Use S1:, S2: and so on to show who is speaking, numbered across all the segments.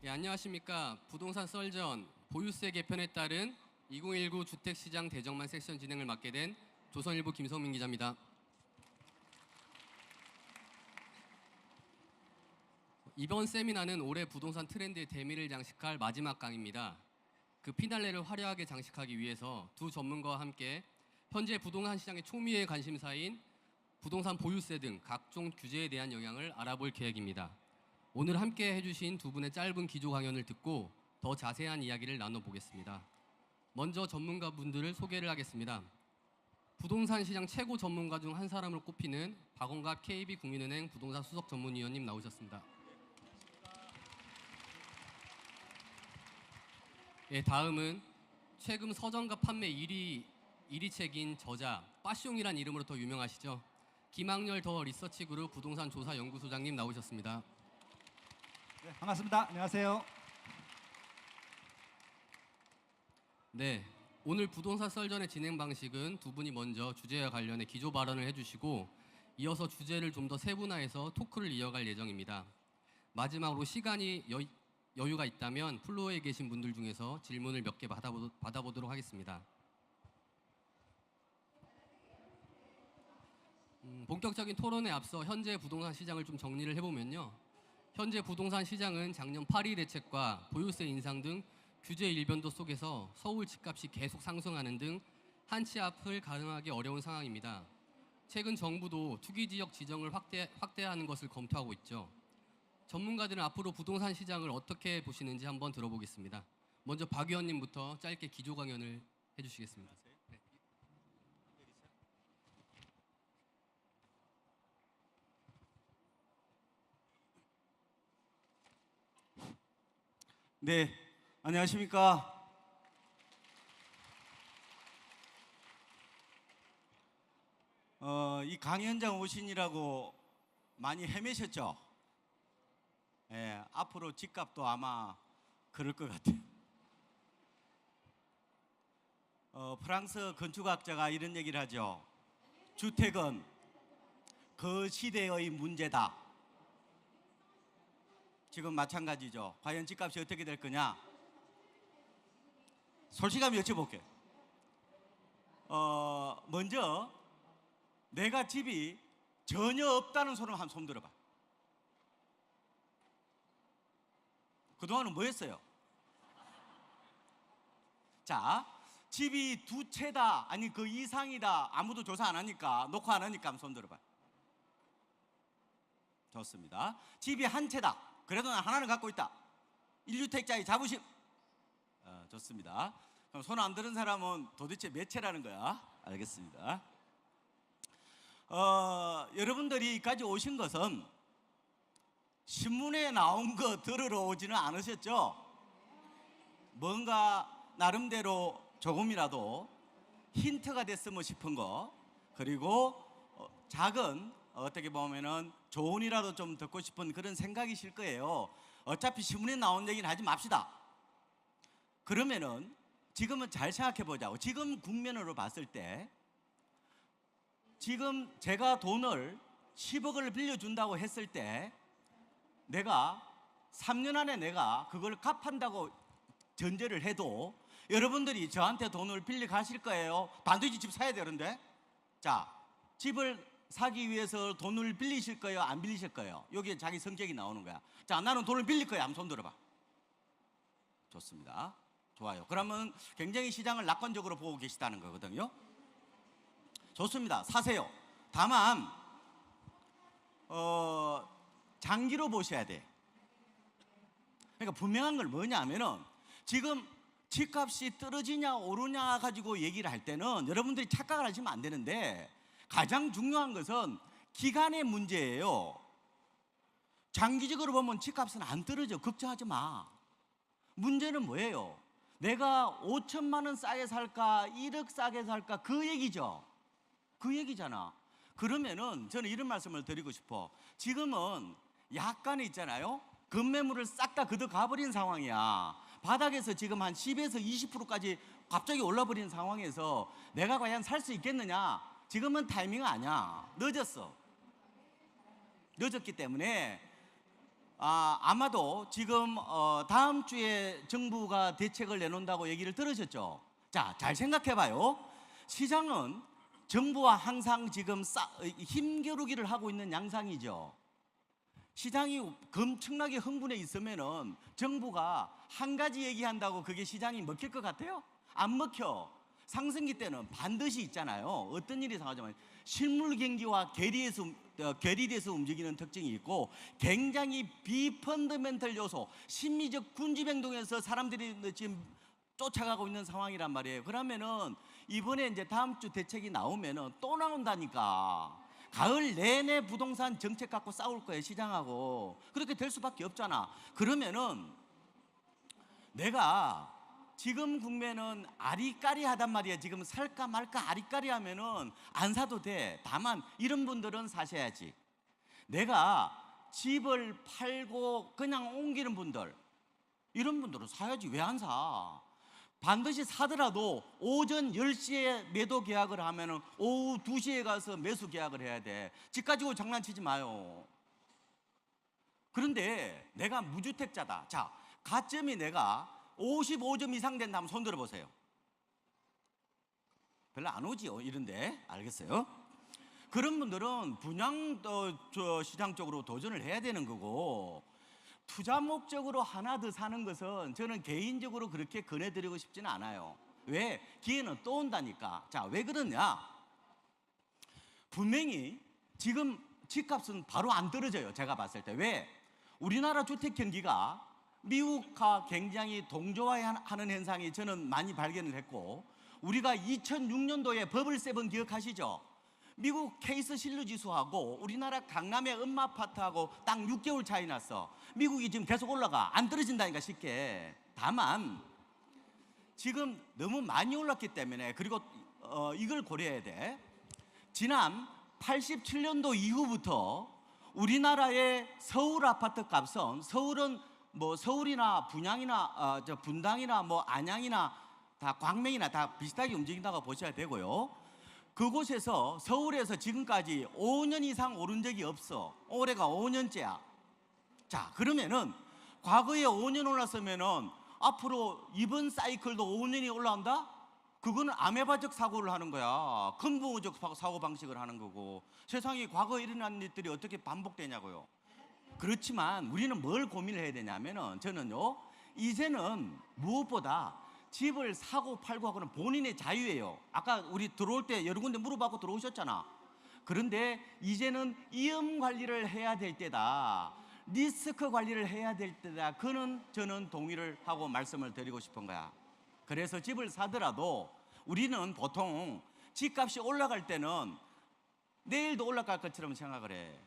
S1: 예, 안녕하십니까. 부동산 썰전 보유세 개편에 따른 2019 주택시장 대정만 섹션 진행을 맡게 된 조선일보 김성민 기자입니다. 이번 세미나는 올해 부동산 트렌드의 대미를 장식할 마지막 강의입니다. 그 피날레를 화려하게 장식하기 위해서 두 전문가와 함께 현재 부동산 시장의 초미의 관심사인 부동산 보유세 등 각종 규제에 대한 영향을 알아볼 계획입니다. 오늘 함께 해주신 두 분의 짧은 기조 강연을 듣고 더 자세한 이야기를 나눠보겠습니다. 먼저 전문가분들을 소개를 하겠습니다. 부동산 시장 최고 전문가 중 한 사람을 꼽히는 박원갑 KB국민은행 부동산 수석 전문위원님 나오셨습니다. 예, 다음은 최근 서점가 판매 1위 책인 저자 빠숑이란 이름으로 더 유명하시죠. 김학렬 더 리서치그룹 부동산 조사 연구소장님 나오셨습니다.
S2: 네, 반갑습니다. 안녕하세요.
S1: 네, 오늘 부동산 썰전의 진행 방식은 두 분이 먼저 주제와 관련해 기조 발언을 해주시고 이어서 주제를 좀 더 세분화해서 토크를 이어갈 예정입니다. 마지막으로 시간이 여유가 있다면 플로어에 계신 분들 중에서 질문을 몇 개 받아보도록 하겠습니다. 본격적인 토론에 앞서 현재 부동산 시장을 좀 정리를 해보면요. 현재 부동산 시장은 작년 파리 대책과 보유세 인상 등 규제 일변도 속에서 서울 집값이 계속 상승하는 등 한 치 앞을 가늠하기 어려운 상황입니다. 최근 정부도 투기지역 지정을 확대하는 것을 검토하고 있죠. 전문가들은 앞으로 부동산 시장을 어떻게 보시는지 한번 들어보겠습니다. 먼저 박 의원님부터 짧게 기조 강연을 해주시겠습니다.
S2: 네, 안녕하십니까. 이 강연장 오시느라고 많이 헤매셨죠? 예, 앞으로 집값도 아마 그럴 것 같아요. 프랑스 건축학자가 이런 얘기를 하죠. 주택은 그 시대의 문제다. 지금 마찬가지죠. 과연 집값이 어떻게 될 거냐? 솔직하게 여쭤볼게요. 먼저 내가 집이 전혀 없다는 사람 한 손 들어봐. 그동안은 뭐 했어요? 자, 집이 두 채다, 아니 그 이상이다, 아무도 조사 안 하니까, 녹화 안 하니까 한번 손 들어봐. 좋습니다. 집이 한 채다. 그래도 난 하나는 갖고 있다. 1주택자의 자부심. 좋습니다. 그럼 손 안 들은 사람은 도대체 몇 채라는 거야? 알겠습니다. 여러분들이 여기까지 오신 것은 신문에 나온 거 들으러 오지는 않으셨죠? 뭔가 나름대로 조금이라도 힌트가 됐으면 싶은 거, 그리고 작은 어떻게 보면은 조언이라도 좀 듣고 싶은 그런 생각이실 거예요. 어차피 신문에 나온 얘기는 하지 맙시다. 그러면은 지금은 잘 생각해 보자고. 지금 국면으로 봤을 때 지금 제가 돈을 10억을 빌려준다고 했을 때 내가 3년 안에 내가 그걸 갚한다고 전제를 해도 여러분들이 저한테 돈을 빌려 가실 거예요? 반드시 집 사야 되는데. 자, 집을 사기 위해서 돈을 빌리실 거예요? 안 빌리실 거예요? 여기에 자기 성격이 나오는 거야. 자, 나는 돈을 빌릴 거야. 한번 손 들어봐. 좋습니다. 좋아요. 그러면 굉장히 시장을 낙관적으로 보고 계시다는 거거든요. 좋습니다. 사세요. 다만 장기로 보셔야 돼. 그러니까 분명한 걸 뭐냐면은 지금 집값이 떨어지냐 오르냐 가지고 얘기를 할 때는 여러분들이 착각을 하시면 안 되는데, 가장 중요한 것은 기간의 문제예요. 장기적으로 보면 집값은 안 떨어져. 걱정하지 마. 문제는 뭐예요? 내가 5천만 원 싸게 살까 1억 싸게 살까, 그 얘기죠. 그 얘기잖아. 그러면은 저는 이런 말씀을 드리고 싶어. 지금은 약간의 있잖아요, 급매물을 싹 다 걷어 가버린 상황이야. 바닥에서 지금 한 10에서 20%까지 갑자기 올라버린 상황에서 내가 과연 살 수 있겠느냐? 지금은 타이밍 아니야. 늦었어. 늦었기 때문에 아마도 지금 다음 주에 정부가 대책을 내놓는다고 얘기를 들으셨죠? 자, 잘 생각해봐요. 시장은 정부와 항상 지금 힘겨루기를 하고 있는 양상이죠. 시장이 엄청나게 흥분해 있으면은 정부가 한 가지 얘기한다고 그게 시장이 먹힐 것 같아요? 안 먹혀. 상승기 때는 반드시 있잖아요. 어떤 일이 상하지만 실물 경기와 괴리돼서 움직이는 특징이 있고, 굉장히 비펀더멘털 요소, 심리적 군집 행동에서 사람들이 지금 쫓아가고 있는 상황이란 말이에요. 그러면은 이번에 이제 다음 주 대책이 나오면은 또 나온다니까. 가을 내내 부동산 정책 갖고 싸울 거예요, 시장하고. 그렇게 될 수밖에 없잖아. 그러면은 내가 지금 국면은 아리까리하단 말이야. 지금 살까 말까 아리까리하면은 안 사도 돼. 다만 이런 분들은 사셔야지. 내가 집을 팔고 그냥 옮기는 분들, 이런 분들은 사야지. 왜 안 사? 반드시 사더라도 오전 10시에 매도 계약을 하면은 오후 2시에 가서 매수 계약을 해야 돼. 집 가지고 장난치지 마요. 그런데 내가 무주택자다. 자, 가점이 내가 55점 이상 된다면 손 들어보세요. 별로 안 오지요, 이런데. 알겠어요? 그런 분들은 분양 시장 쪽으로 도전을 해야 되는 거고, 투자 목적으로 하나 더 사는 것은 저는 개인적으로 그렇게 권해드리고 싶지는 않아요. 왜? 기회는 또 온다니까. 자, 왜 그러냐? 분명히 지금 집값은 바로 안 떨어져요, 제가 봤을 때. 왜? 우리나라 주택 경기가 미국과 굉장히 동조화하는 현상이 저는 많이 발견을 했고, 우리가 2006년도에 버블 세븐 기억하시죠? 미국 케이스 신뢰지수하고 우리나라 강남의 엄마 아파트하고 딱 6개월 차이 났어. 미국이 지금 계속 올라가. 안 떨어진다니까, 쉽게. 다만 지금 너무 많이 올랐기 때문에, 그리고 이걸 고려해야 돼. 지난 87년도 이후부터 우리나라의 서울 아파트 값은, 서울은 뭐 서울이나 분양이나 분당이나 뭐 안양이나 다 광명이나 다 비슷하게 움직인다고 보셔야 되고요. 그곳에서 서울에서 지금까지 5년 이상 오른 적이 없어. 올해가 5년째야. 자, 그러면은 과거에 5년 올랐으면은 앞으로 이번 사이클도 5년이 올라온다? 그거는 아메바적 사고를 하는 거야. 근본적 사고 방식을 하는 거고. 세상에 과거에 일어난 일들이 어떻게 반복되냐고요. 그렇지만 우리는 뭘 고민을 해야 되냐면은, 저는요, 이제는 무엇보다 집을 사고 팔고 하고는 본인의 자유예요. 아까 우리 들어올 때 여러 군데 물어봤고 들어오셨잖아. 그런데 이제는 이음 관리를 해야 될 때다. 리스크 관리를 해야 될 때다. 그는 저는 동의를 하고 말씀을 드리고 싶은 거야. 그래서 집을 사더라도 우리는 보통 집값이 올라갈 때는 내일도 올라갈 것처럼 생각을 해.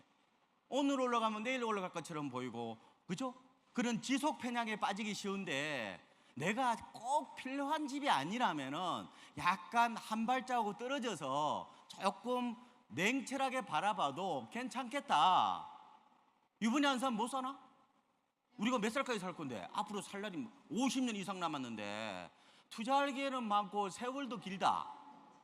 S2: 오늘 올라가면 내일 올라갈 것처럼 보이고, 그죠? 그런 지속 편향에 빠지기 쉬운데, 내가 꼭 필요한 집이 아니라면은 약간 한 발자국 떨어져서 조금 냉철하게 바라봐도 괜찮겠다. 이번에 안 사면 못 사나? 우리가 몇 살까지 살 건데? 앞으로 살 날이 50년 이상 남았는데 투자할 기회는 많고 세월도 길다.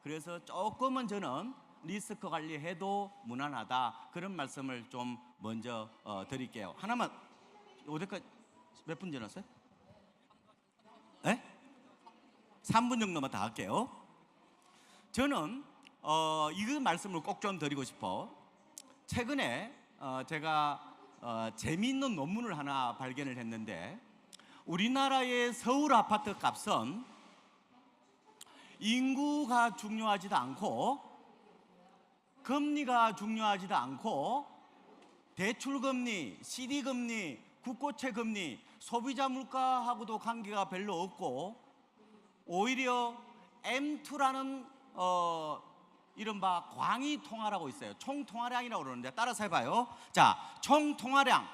S2: 그래서 조금은 저는 리스크 관리해도 무난하다, 그런 말씀을 좀 먼저 드릴게요. 하나만. 어디까지 몇 분 지났어요? 네? 3분 정도만 다 할게요. 저는 이 말씀을 꼭 좀 드리고 싶어. 최근에 제가 재미있는 논문을 하나 발견을 했는데, 우리나라의 서울 아파트 값은 인구가 중요하지도 않고 금리가 중요하지도 않고 대출금리, CD금리, 국고채 금리, 소비자 물가하고도 관계가 별로 없고, 오히려 M2라는 이른바 광의통화라고 있어요. 총통화량이라고 그러는데 따라서 해봐요. 자, 총통화량.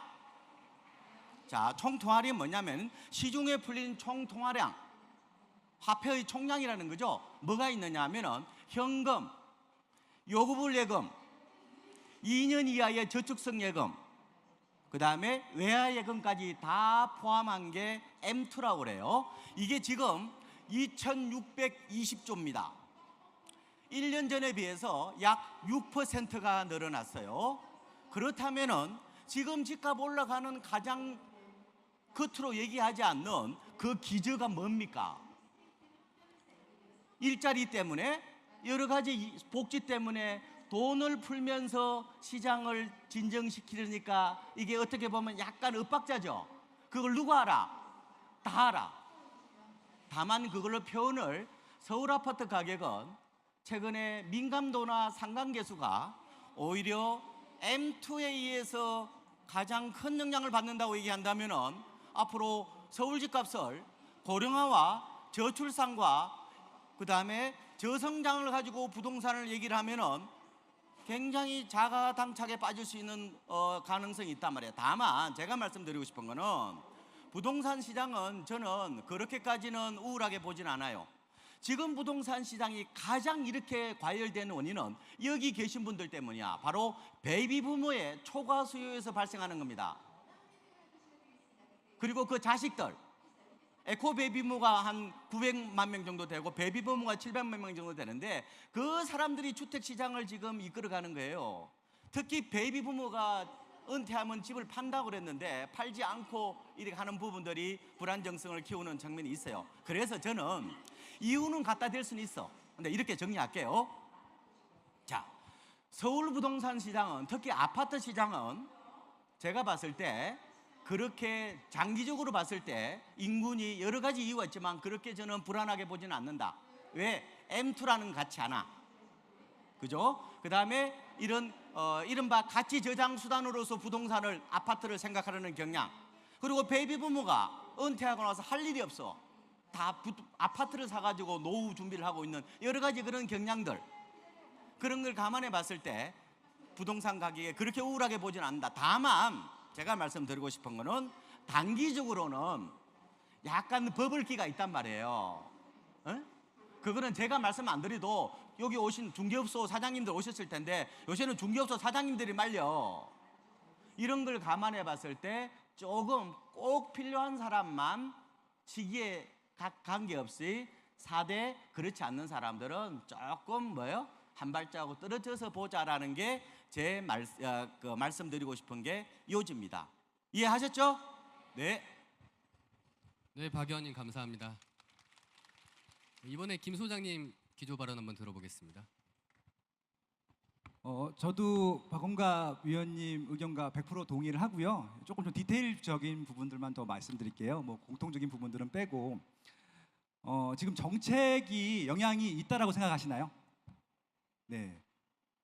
S2: 자, 총통화량이 뭐냐면 시중에 풀린 총통화량, 화폐의 총량이라는 거죠. 뭐가 있느냐 하면은 현금, 요구불 예금, 2년 이하의 저축성 예금, 그 다음에 외화 예금까지 다 포함한 게 M2라고 그래요. 이게 지금 2620조입니다. 1년 전에 비해서 약 6%가 늘어났어요. 그렇다면은 지금 집값 올라가는 가장 겉으로 얘기하지 않는 그 기저가 뭡니까? 일자리 때문에, 여러 가지 복지 때문에 돈을 풀면서 시장을 진정시키려니까 이게 어떻게 보면 약간 엇박자죠. 그걸 누가 알아? 다 알아. 다만 그걸로 표현을, 서울 아파트 가격은 최근에 민감도나 상관계수가 오히려 M2에 의해서 가장 큰 영향을 받는다고 얘기한다면은 앞으로 서울 집값을 고령화와 저출산과 그 다음에 저성장을 가지고 부동산을 얘기를 하면은 굉장히 자가당착에 빠질 수 있는 가능성이 있단 말이에요. 다만 제가 말씀드리고 싶은 거는 부동산 시장은 저는 그렇게까지는 우울하게 보진 않아요. 지금 부동산 시장이 가장 이렇게 과열되는 원인은 여기 계신 분들 때문이야. 바로 베이비 부모의 초과 수요에서 발생하는 겁니다. 그리고 그 자식들, 에코 베이비 부모가 한 900만 명 정도 되고 베이비 부모가 700만 명 정도 되는데 그 사람들이 주택 시장을 지금 이끌어가는 거예요. 특히 베이비 부모가 은퇴하면 집을 판다고 그랬는데 팔지 않고 이렇게 하는 부분들이 불안정성을 키우는 측면이 있어요. 그래서 저는 이유는 갖다 댈 수는 있어. 근데 이렇게 정리할게요. 자, 서울 부동산 시장은, 특히 아파트 시장은 제가 봤을 때 그렇게 장기적으로 봤을 때 인군이 여러 가지 이유가 있지만 그렇게 저는 불안하게 보지는 않는다. 왜? M2라는 같지 않아. 그죠? 그 다음에 이런 이른바 가치 저장 수단으로서 부동산을, 아파트를 생각하려는 경향. 그리고 베이비 부모가 은퇴하고 나서 할 일이 없어. 다 아파트를 사가지고 노후 준비를 하고 있는 여러 가지 그런 경향들, 그런 걸 감안해 봤을 때 부동산 가격에 그렇게 우울하게 보지는 않는다. 다만 제가 말씀드리고 싶은 거는 단기적으로는 약간 버블기가 있단 말이에요. 그거는 제가 말씀 안 드려도 여기 오신 중개업소 사장님들 오셨을 텐데 요새는 중개업소 사장님들이 말려. 이런 걸 감안해 봤을 때 조금 꼭 필요한 사람만 시기에 관계없이 사대, 그렇지 않는 사람들은 조금 한 발자국 떨어져서 보자라는 게 제 말씀드리고 싶은 게 요지입니다. 이해하셨죠? 네.
S1: 네, 박 의원님 감사합니다. 이번에 김 소장님 기조 발언 한번 들어보겠습니다.
S3: 저도 박원갑 위원님 의견과 100% 동의를 하고요. 조금 좀 디테일적인 부분들만 더 말씀드릴게요. 뭐 공통적인 부분들은 빼고 지금 정책이 영향이 있다라고 생각하시나요? 네.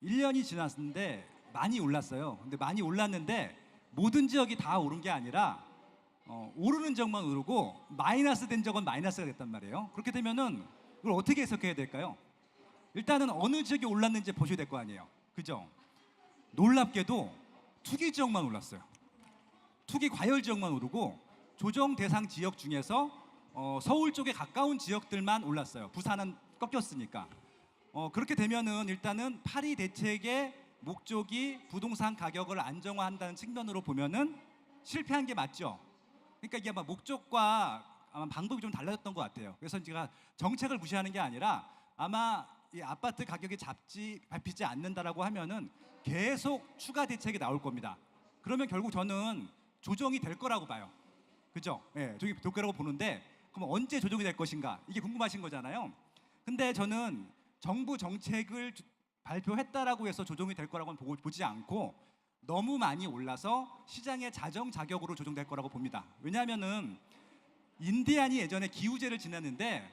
S3: 1년이 지났는데 많이 올랐어요. 근데 많이 올랐는데 모든 지역이 다 오른 게 아니라 오르는 지역만 오르고 마이너스 된 지역은 마이너스가 됐단 말이에요. 그렇게 되면은 이걸 어떻게 해석해야 될까요? 일단은 어느 지역이 올랐는지 보셔야 될 거 아니에요. 그죠? 놀랍게도 투기 지역만 올랐어요. 투기 과열 지역만 오르고 조정 대상 지역 중에서 서울 쪽에 가까운 지역들만 올랐어요. 부산은 꺾였으니까. 그렇게 되면은 일단은 파리 대책의 목적이 부동산 가격을 안정화한다는 측면으로 보면은 실패한 게 맞죠. 그러니까 이게 아마 목적과 아마 방법이 좀 달라졌던 것 같아요. 그래서 제가 정책을 무시하는 게 아니라 아마 이 아파트 가격이 밟히지 않는다라고 하면은 계속 추가 대책이 나올 겁니다. 그러면 결국 저는 조정이 될 거라고 봐요. 그죠? 예, 조정이 될 거라고 보는데 그럼 언제 조정이 될 것인가? 이게 궁금하신 거잖아요. 근데 저는 정부 정책을 발표했다라고 해서 조정이 될 거라고는 보지 않고 너무 많이 올라서 시장의 자정자격으로 조정될 거라고 봅니다. 왜냐하면은 인디안이 예전에 기후제를 지냈는데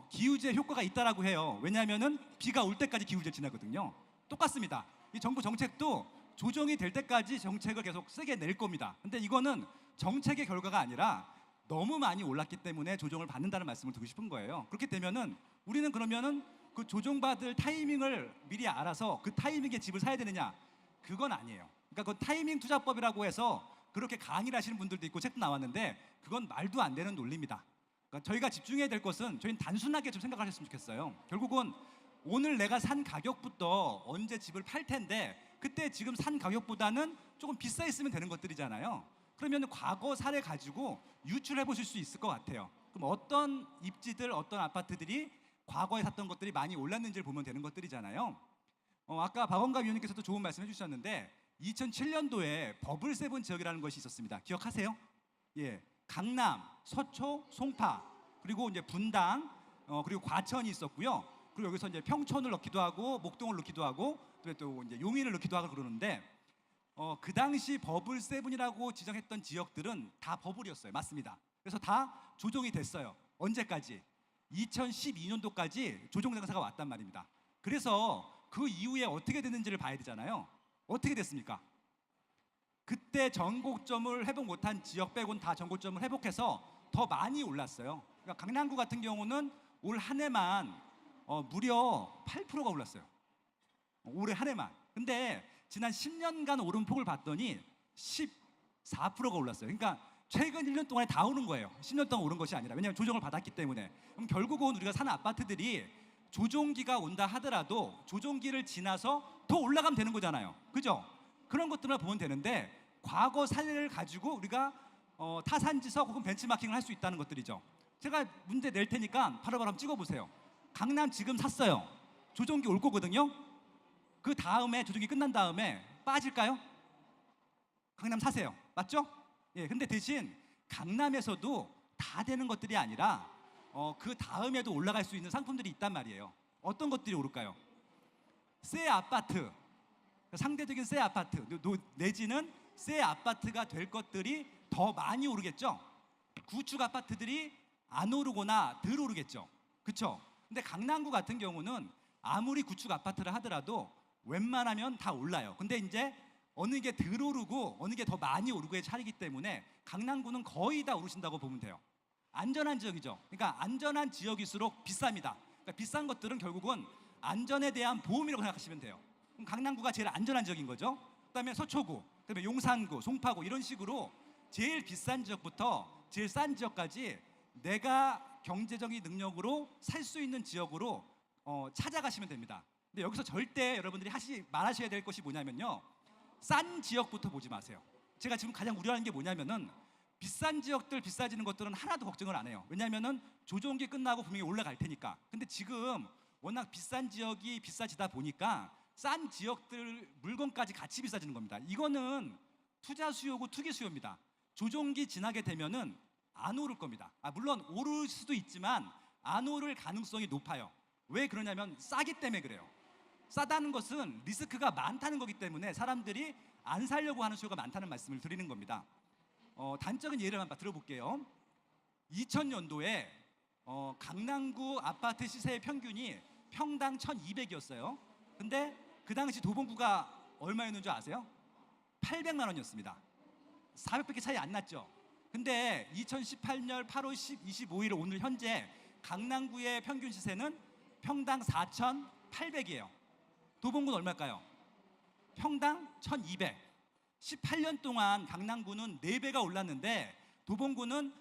S3: 기후제 효과가 있다라고 해요. 왜냐하면은 비가 올 때까지 기후제 지나거든요. 똑같습니다. 이 정부 정책도 조정이 될 때까지 정책을 계속 세게 낼 겁니다. 근데 이거는 정책의 결과가 아니라 너무 많이 올랐기 때문에 조정을 받는다는 말씀을 드리고 싶은 거예요. 그렇게 되면은 우리는 그러면은 그 조정받을 타이밍을 미리 알아서 그 타이밍에 집을 사야 되느냐? 그건 아니에요. 그러니까 그 타이밍 투자법이라고 해서 그렇게 강의를 하시는 분들도 있고 책도 나왔는데 그건 말도 안 되는 논리입니다. 그러니까 저희가 집중해야 될 것은 저희는 단순하게 좀 생각하셨으면 좋겠어요. 결국은 오늘 내가 산 가격부터 언제 집을 팔 텐데 그때 지금 산 가격보다는 조금 비싸 있으면 되는 것들이잖아요. 그러면 과거 사례 가지고 유출해 보실 수 있을 것 같아요. 그럼 어떤 입지들, 어떤 아파트들이 과거에 샀던 것들이 많이 올랐는지를 보면 되는 것들이잖아요. 아까 박원갑 위원님께서도 좋은 말씀 해주셨는데 2007년도에 버블 세븐 지역이라는 것이 있었습니다. 기억하세요? 예, 강남, 서초, 송파, 그리고 이제 분당, 그리고 과천이 있었고요. 그리고 여기서 이제 평촌을 넣기도 하고 목동을 넣기도 하고 또 이제 용인을 넣기도 하고 그러는데 그 당시 버블 세븐이라고 지정했던 지역들은 다 버블이었어요. 맞습니다. 그래서 다 조정이 됐어요. 언제까지? 2012년도까지 조정 장사가 왔단 말입니다. 그래서 그 이후에 어떻게 됐는지를 봐야 되잖아요. 어떻게 됐습니까? 그때 전고점을 회복 못한 지역 빼곤 다 전고점을 회복해서 더 많이 올랐어요. 그러니까 강남구 같은 경우는 올 한 해만 무려 8%가 올랐어요. 올해 한 해만. 근데 지난 10년간 오른 폭을 봤더니 14%가 올랐어요. 그러니까 최근 1년 동안에 다 오른 거예요. 10년 동안 오른 것이 아니라. 왜냐하면 조정을 받았기 때문에. 그럼 결국은 우리가 사는 아파트들이 조정기가 온다 하더라도 조정기를 지나서 더 올라가면 되는 거잖아요. 그죠? 그런 것들만 보면 되는데 과거 사례를 가지고 우리가 타산지석 혹은 벤치마킹을 할 수 있다는 것들이죠. 제가 문제 낼 테니까 바로바로 한번 찍어보세요. 강남 지금 샀어요. 조정기 올 거거든요. 그 다음에 조정기 끝난 다음에 빠질까요? 강남 사세요. 맞죠? 예, 근데 대신 강남에서도 다 되는 것들이 아니라 그 다음에도 올라갈 수 있는 상품들이 있단 말이에요. 어떤 것들이 오를까요? 새 아파트, 상대적인 새 아파트 내지는 새 아파트가 될 것들이 더 많이 오르겠죠. 구축 아파트들이 안 오르거나 덜 오르겠죠. 그렇죠? 근데 강남구 같은 경우는 아무리 구축 아파트를 하더라도 웬만하면 다 올라요. 근데 이제 어느 게 덜 오르고 어느 게 더 많이 오르고의 차이기 때문에 강남구는 거의 다 오르신다고 보면 돼요. 안전한 지역이죠. 그러니까 안전한 지역일수록 비쌉니다. 그러니까 비싼 것들은 결국은 안전에 대한 보험이라고 생각하시면 돼요. 그럼 강남구가 제일 안전한 지역인 거죠. 그다음에 서초구, 그다음에 용산구, 송파구 이런 식으로 제일 비싼 지역부터 제일 싼 지역까지 내가 경제적인 능력으로 살 수 있는 지역으로 찾아가시면 됩니다. 근데 여기서 절대 여러분들이 말하셔야 될 것이 뭐냐면요. 싼 지역부터 보지 마세요. 제가 지금 가장 우려하는 게 뭐냐면은 비싼 지역들 비싸지는 것들은 하나도 걱정을 안 해요. 왜냐하면은 조정기 끝나고 분명히 올라갈 테니까. 근데 지금 워낙 비싼 지역이 비싸지다 보니까 싼 지역들 물건까지 같이 비싸지는 겁니다. 이거는 투자 수요고 투기 수요입니다. 조정기 지나게 되면은 안 오를 겁니다. 물론 오를 수도 있지만 안 오를 가능성이 높아요. 왜 그러냐면 싸기 때문에 그래요. 싸다는 것은 리스크가 많다는 거기 때문에 사람들이 안 살려고 하는 수요가 많다는 말씀을 드리는 겁니다. 단적인 예를 한번 들어볼게요. 2000년도에 강남구 아파트 시세의 평균이 평당 1200이었어요. 근데 그 당시 도봉구가 얼마였는 줄 아세요? 800만 원이었습니다. 400밖에 차이 안 났죠. 근데 2018년 8월 25일 오늘 현재 강남구의 평균 시세는 평당 4,800이에요. 도봉구는 얼마일까요? 평당 1,200. 18년 동안 강남구는 4배가 올랐는데 도봉구는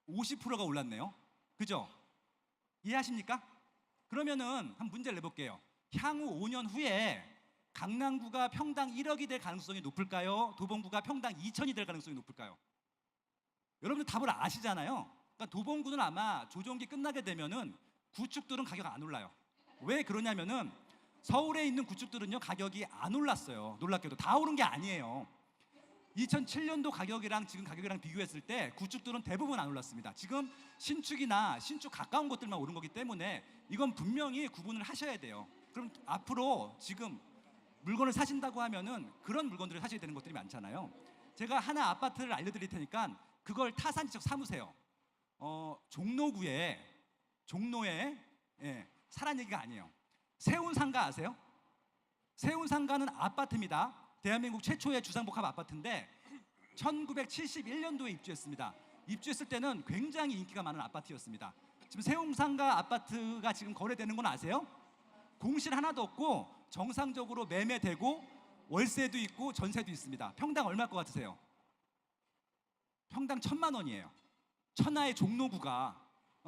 S3: 50%가 올랐네요. 그죠? 이해하십니까? 그러면은 한 문제를 내볼게요. 향후 5년 후에 강남구가 평당 1억이 될 가능성이 높을까요? 도봉구가 평당 2천이 될 가능성이 높을까요? 여러분들 답을 아시잖아요. 그러니까 도봉구는 아마 조정기 끝나게 되면은 구축들은 가격 안 올라요. 왜 그러냐면은 서울에 있는 구축들은요 가격이 안 올랐어요. 놀랍게도 다 오른 게 아니에요. 2007년도 가격이랑 지금 가격이랑 비교했을 때 구축들은 대부분 안 올랐습니다. 지금 신축이나 신축 가까운 것들만 오른 거기 때문에 이건 분명히 구분을 하셔야 돼요. 그럼 앞으로 지금 물건을 사신다고 하면은 그런 물건들을 사셔야 되는 것들이 많잖아요. 제가 하나 아파트를 알려드릴 테니까 그걸 타산지적 삼으세요. 종로에 사란 얘기가 아니에요. 세운상가 아세요? 세운상가는 아파트입니다. 대한민국 최초의 주상복합 아파트인데 1971년도에 입주했습니다. 입주했을 때는 굉장히 인기가 많은 아파트였습니다. 지금 세운상가 아파트가 지금 거래되는 건 아세요? 공실 하나도 없고 정상적으로 매매되고 월세도 있고 전세도 있습니다. 평당 얼마일 것 같으세요? 평당 1,000만 원이에요. 천하의 종로구가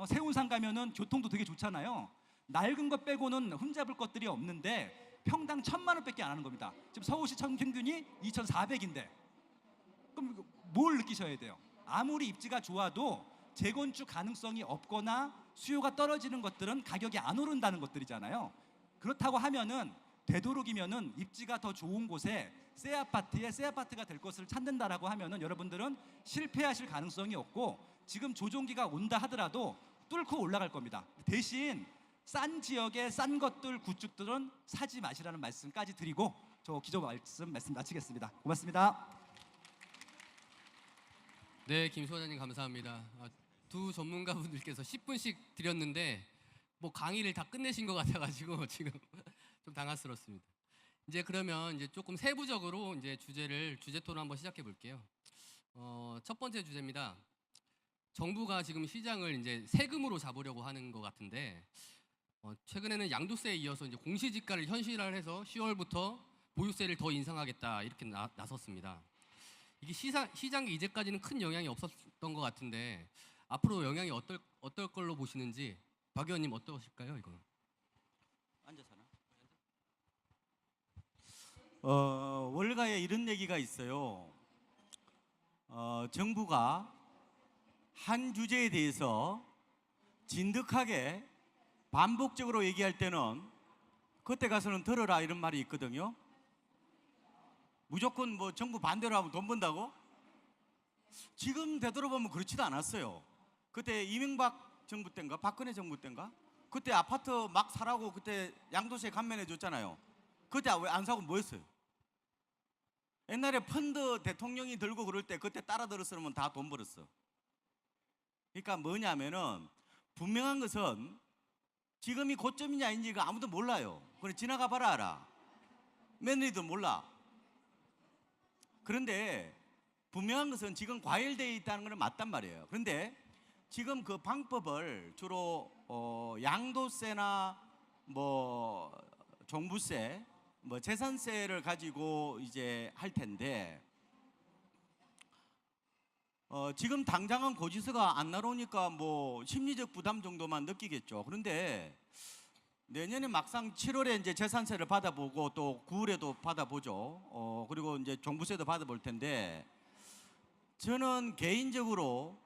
S3: 세운상 가면은 교통도 되게 좋잖아요. 낡은 것 빼고는 흠잡을 것들이 없는데 평당 1,000만 원밖에 안 하는 겁니다. 지금 서울시 평균이 2,400인데 그럼 뭘 느끼셔야 돼요? 아무리 입지가 좋아도 재건축 가능성이 없거나 수요가 떨어지는 것들은 가격이 안 오른다는 것들이잖아요. 그렇다고 하면은 되도록이면은 입지가 더 좋은 곳에 새 아파트에 새 아파트가 될 것을 찾는다라고 하면은 여러분들은 실패하실 가능성이 없고 지금 조종기가 온다 하더라도 뚫고 올라갈 겁니다. 대신 싼 지역의 싼 것들 구축들은 사지 마시라는 말씀까지 드리고 저 기조 말씀 마치겠습니다. 고맙습니다.
S1: 네, 김 소장님 감사합니다. 두 전문가분들께서 10분씩 드렸는데 뭐 강의를 다 끝내신 것 같아가지고 지금 좀 당황스럽습니다. 이제 그러면 이제 조금 세부적으로 이제 주제 토론 한번 시작해 볼게요. 첫 번째 주제입니다. 정부가 지금 시장을 이제 세금으로 잡으려고 하는 것 같은데 최근에는 양도세에 이어서 이제 공시지가를 현실화해서 10월부터 보유세를 더 인상하겠다 이렇게 나섰습니다. 이게 시장에 이제까지는 큰 영향이 없었던 것 같은데 앞으로 영향이 어떨 걸로 보시는지 박 의원님 어떠실까요? 이거
S2: 앉아서나. 월가에 이런 얘기가 있어요. 정부가 한 주제에 대해서 진득하게 반복적으로 얘기할 때는 그때 가서는 들어라 이런 말이 있거든요. 무조건 뭐 정부 반대로 하면 돈 번다고? 지금 되돌아보면 그렇지도 않았어요. 그때 이명박 정부 때인가 박근혜 정부 때인가 그때 아파트 막 사라고 그때 양도세 감면해 줬잖아요. 그때 왜 안 사고 뭐 했어요? 옛날에 펀드 대통령이 들고 그럴 때 그때 따라 들었으면 다 돈 벌었어. 그러니까 뭐냐면은 분명한 것은 지금이 고점이냐 아닌지가 아무도 몰라요. 그래 지나가 봐라 알아. 며느리도 몰라. 그런데 분명한 것은 지금 과열되어 있다는 것은 맞단 말이에요. 그런데 지금 그 방법을 주로 양도세나 뭐 종부세, 뭐 재산세를 가지고 이제 할 텐데 지금 당장은 고지서가 안 나오니까 뭐 심리적 부담 정도만 느끼겠죠. 그런데 내년에 막상 7월에 이제 재산세를 받아보고 또 9월에도 받아보죠. 그리고 이제 종부세도 받아볼 텐데 저는 개인적으로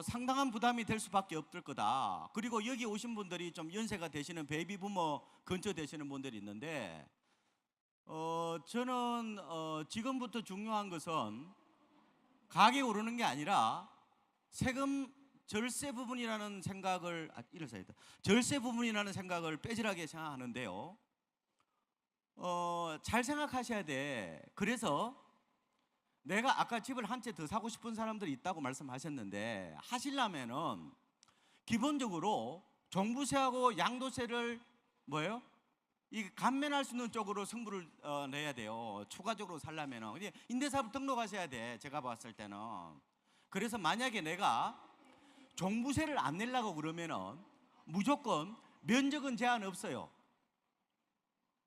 S2: 상당한 부담이 될 수밖에 없을 거다. 그리고 여기 오신 분들이 좀 연세가 되시는 베이비부머 근처 되시는 분들이 있는데 저는 지금부터 중요한 것은 가격이 오르는 게 아니라 세금 절세 부분이라는 생각을 절세 부분이라는 생각을 빼질하게 생각하는데요. 잘 생각하셔야 돼. 그래서 내가 아까 집을 한 채 더 사고 싶은 사람들이 있다고 말씀하셨는데 하시려면은 기본적으로 종부세하고 양도세를 뭐예요? 이 감면할 수 있는 쪽으로 승부를 내야 돼요. 추가적으로 살려면은 임대사업 등록하셔야 돼. 제가 봤을 때는. 그래서 만약에 내가 종부세를 안 내려고 그러면은 무조건 면적은 제한 없어요.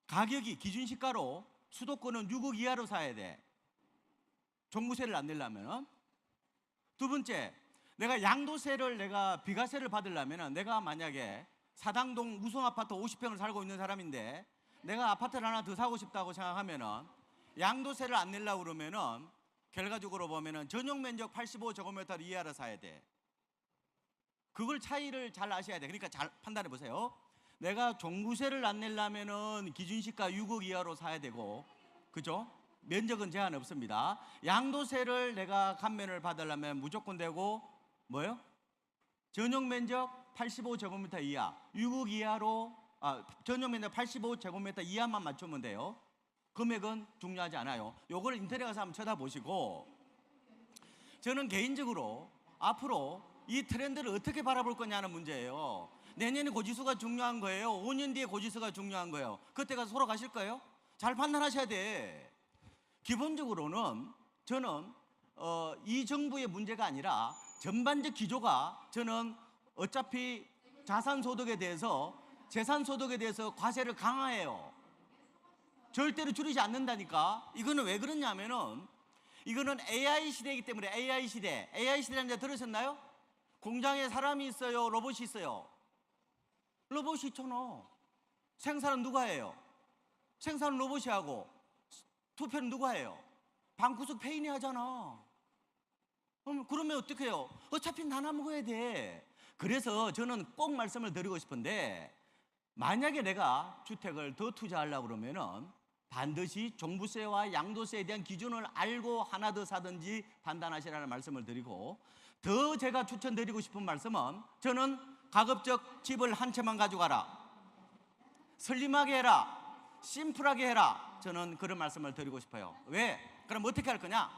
S2: 가격이 기준시가로 수도권은 6억 이하로 사야 돼. 종부세를 안 내려면은. 두 번째, 내가 양도세를 내가 비과세를 받으려면은 내가 만약에 사당동 우성 아파트 50평을 살고 있는 사람인데 내가 아파트를 하나 더 사고 싶다고 생각하면은 양도세를 안 내려고 그러면은 결과적으로 보면은 전용 면적 85제곱미터 이하로 사야 돼. 그걸 차이를 잘 아셔야 돼. 그러니까 잘 판단해 보세요. 내가 종부세를 안 내려면은 기준시가 6억 이하로 사야 되고, 그죠? 면적은 제한 없습니다. 양도세를 내가 감면을 받으려면 무조건 되고 뭐요? 전용 면적 85제곱미터 이하, 6억 이하로 전용 면적 85제곱미터 이하만 맞추면 돼요. 금액은 중요하지 않아요. 요걸 인터넷 가서 한번 쳐다보시고 저는 개인적으로 앞으로 이 트렌드를 어떻게 바라볼 거냐는 문제예요. 내년에 고지수가 중요한 거예요. 5년 뒤에 고지수가 중요한 거예요. 그때 가서 서로 가실 거예요? 잘 판단하셔야 돼. 기본적으로는 저는 이 정부의 문제가 아니라 전반적 기조가 저는 어차피 자산소득에 대해서 재산소득에 대해서 과세를 강화해요. 절대로 줄이지 않는다니까. 이거는 왜 그러냐면은 이거는 AI 시대이기 때문에 AI 시대라는 데 들으셨나요? 공장에 사람이 있어요? 로봇이 있어요? 로봇이 있잖아. 생산은 누가 해요? 생산은 로봇이 하고 투표는 누가 해요? 방구석 페인이 하잖아. 그러면 어떻게 해요? 어차피 나눠 먹어야 돼. 그래서 저는 꼭 말씀을 드리고 싶은데 만약에 내가 주택을 더 투자하려고 그러면은 반드시 종부세와 양도세에 대한 기준을 알고 하나 더 사든지 판단하시라는 말씀을 드리고, 더 제가 추천드리고 싶은 말씀은, 저는 가급적 집을 한 채만 가져가라, 슬림하게 해라, 심플하게 해라, 저는 그런 말씀을 드리고 싶어요. 왜? 그럼 어떻게 할 거냐?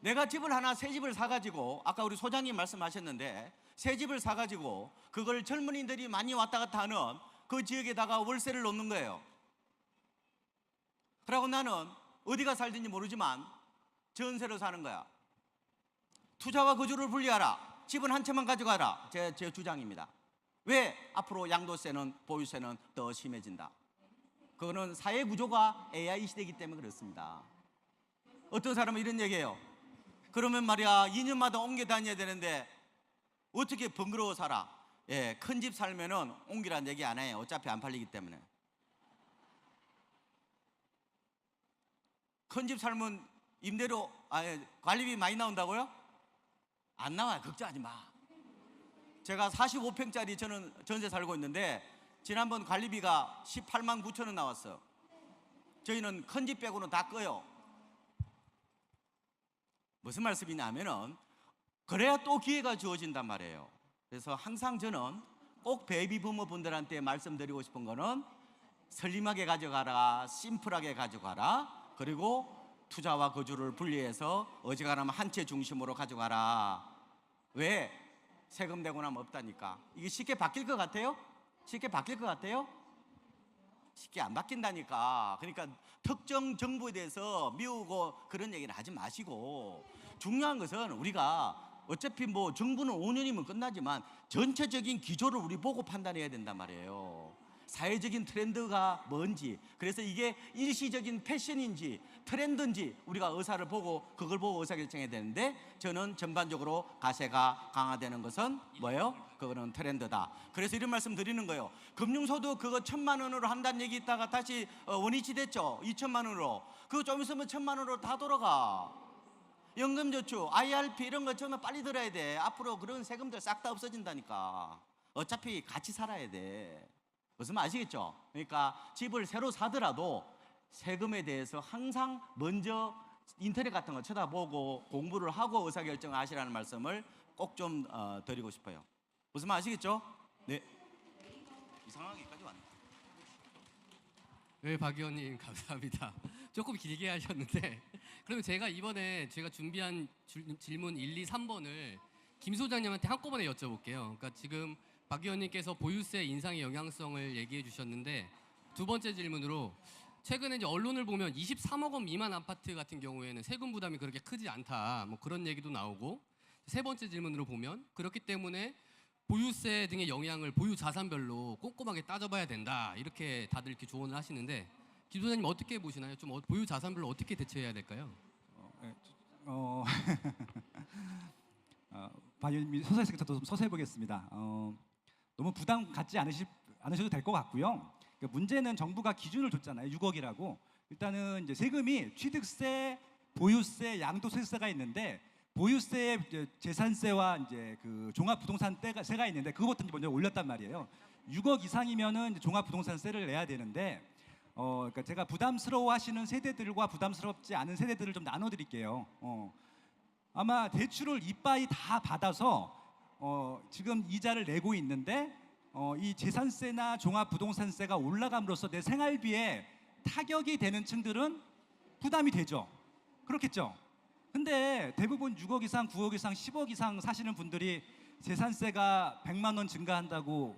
S2: 내가 집을 하나, 새 집을 사가지고, 아까 우리 소장님 말씀하셨는데, 새 집을 사가지고 그걸 젊은이들이 많이 왔다 갔다 하는 그 지역에다가 월세를 놓는 거예요. 그러고 나는 어디가 살든지 모르지만 전세로 사는 거야. 투자와 거주를 분리하라, 집은 한 채만 가져가라, 제 주장입니다. 왜? 앞으로 양도세는, 보유세는 더 심해진다. 그거는 사회 구조가 AI 시대이기 때문에 그렇습니다. 어떤 사람은 이런 얘기해요. 그러면 말이야, 2년마다 옮겨 다녀야 되는데 어떻게 번거로워 살아? 예, 큰 집 살면은 옮기란 얘기 안 해요. 어차피 안 팔리기 때문에. 큰 집 살면 임대료, 관리비 많이 나온다고요? 안 나와요. 걱정하지 마. 제가 45평짜리 저는 전세 살고 있는데 지난번 관리비가 18만 9천 원 나왔어요. 저희는 큰 집 빼고는 다 꺼요. 무슨 말씀이냐면은 그래야 또 기회가 주어진단 말이에요. 그래서 항상 저는 꼭 베이비 부모 분들한테 말씀드리고 싶은 거는, 슬림하게 가져가라, 심플하게 가져가라, 그리고 투자와 거주를 분리해서 어지간하면 한 채 중심으로 가져가라. 왜? 세금 내고 나면 없다니까. 이게 쉽게 바뀔 것 같아요? 쉽게 바뀔 것 같아요? 쉽게 안 바뀐다니까. 그러니까 특정 정부에 대해서 미우고 그런 얘기는 하지 마시고, 중요한 것은 우리가 어차피 뭐 정부는 5년이면 끝나지만 전체적인 기조를 우리 보고 판단해야 된단 말이에요. 사회적인 트렌드가 뭔지, 그래서 이게 일시적인 패션인지 트렌드인지 우리가 의사를 보고 그걸 보고 의사결정해야 되는데, 저는 전반적으로 가세가 강화되는 것은 뭐예요? 그거는 트렌드다. 그래서 이런 말씀 드리는 거예요. 금융소득 그거 1,000만 원으로 한다는 얘기 있다가 다시 원위치 됐죠. 2,000만 원으로. 그거 좀 있으면 1,000만 원으로 다 돌아가. 연금저축, IRP 이런 거 처음에 빨리 들어야 돼. 앞으로 그런 세금들 싹 다 없어진다니까. 어차피 같이 살아야 돼. 무슨 말 아시겠죠? 그러니까 집을 새로 사더라도 세금에 대해서 항상 먼저 인터넷 같은 거 쳐다보고 공부를 하고 의사결정을 하시라는 말씀을 꼭 좀 드리고 싶어요. 무슨 말 아시겠죠? 네. 이상하게까지 왔네.
S1: 네, 박 의원님 감사합니다. 조금 길게 하셨는데, 그러면 제가 이번에 제가 준비한 질문 1, 2, 3번을 김 소장님한테 한꺼번에 여쭤볼게요. 그러니까 지금 박 의원님께서 보유세 인상의 영향성을 얘기해 주셨는데, 두 번째 질문으로, 최근에 이제 언론을 보면 23억 원 미만 아파트 같은 경우에는 세금 부담이 그렇게 크지 않다, 뭐 그런 얘기도 나오고, 세 번째 질문으로 보면 그렇기 때문에 보유세 등의 영향을 보유 자산별로 꼼꼼하게 따져봐야 된다, 이렇게 다들 이렇게 조언을 하시는데, 김 소장님 어떻게 보시나요? 좀 보유 자산별로 어떻게 대처해야 될까요?
S3: 박 의원님 서서히 저도 서서히 보겠습니다. 너무 부담 갖지 않으셔도 될 것 같고요. 그러니까 문제는 정부가 기준을 줬잖아요. 6억이라고. 일단은 이제 세금이 취득세, 보유세, 양도소득세가 있는데, 보유세, 재산세와 이제 그 종합부동산세가 있는데, 그것부터 먼저 올렸단 말이에요. 6억 이상이면은 이제 종합부동산세를 내야 되는데, 그러니까 제가 부담스러워하시는 세대들과 부담스럽지 않은 세대들을 좀 나눠드릴게요. 아마 대출을 이빠이 다 받아서 지금 이자를 내고 있는데, 이 재산세나 종합부동산세가 올라감으로써 내 생활비에 타격이 되는 층들은 부담이 되죠. 그렇겠죠. 근데 대부분 6억 이상, 9억 이상, 10억 이상 사시는 분들이 재산세가 100만 원 증가한다고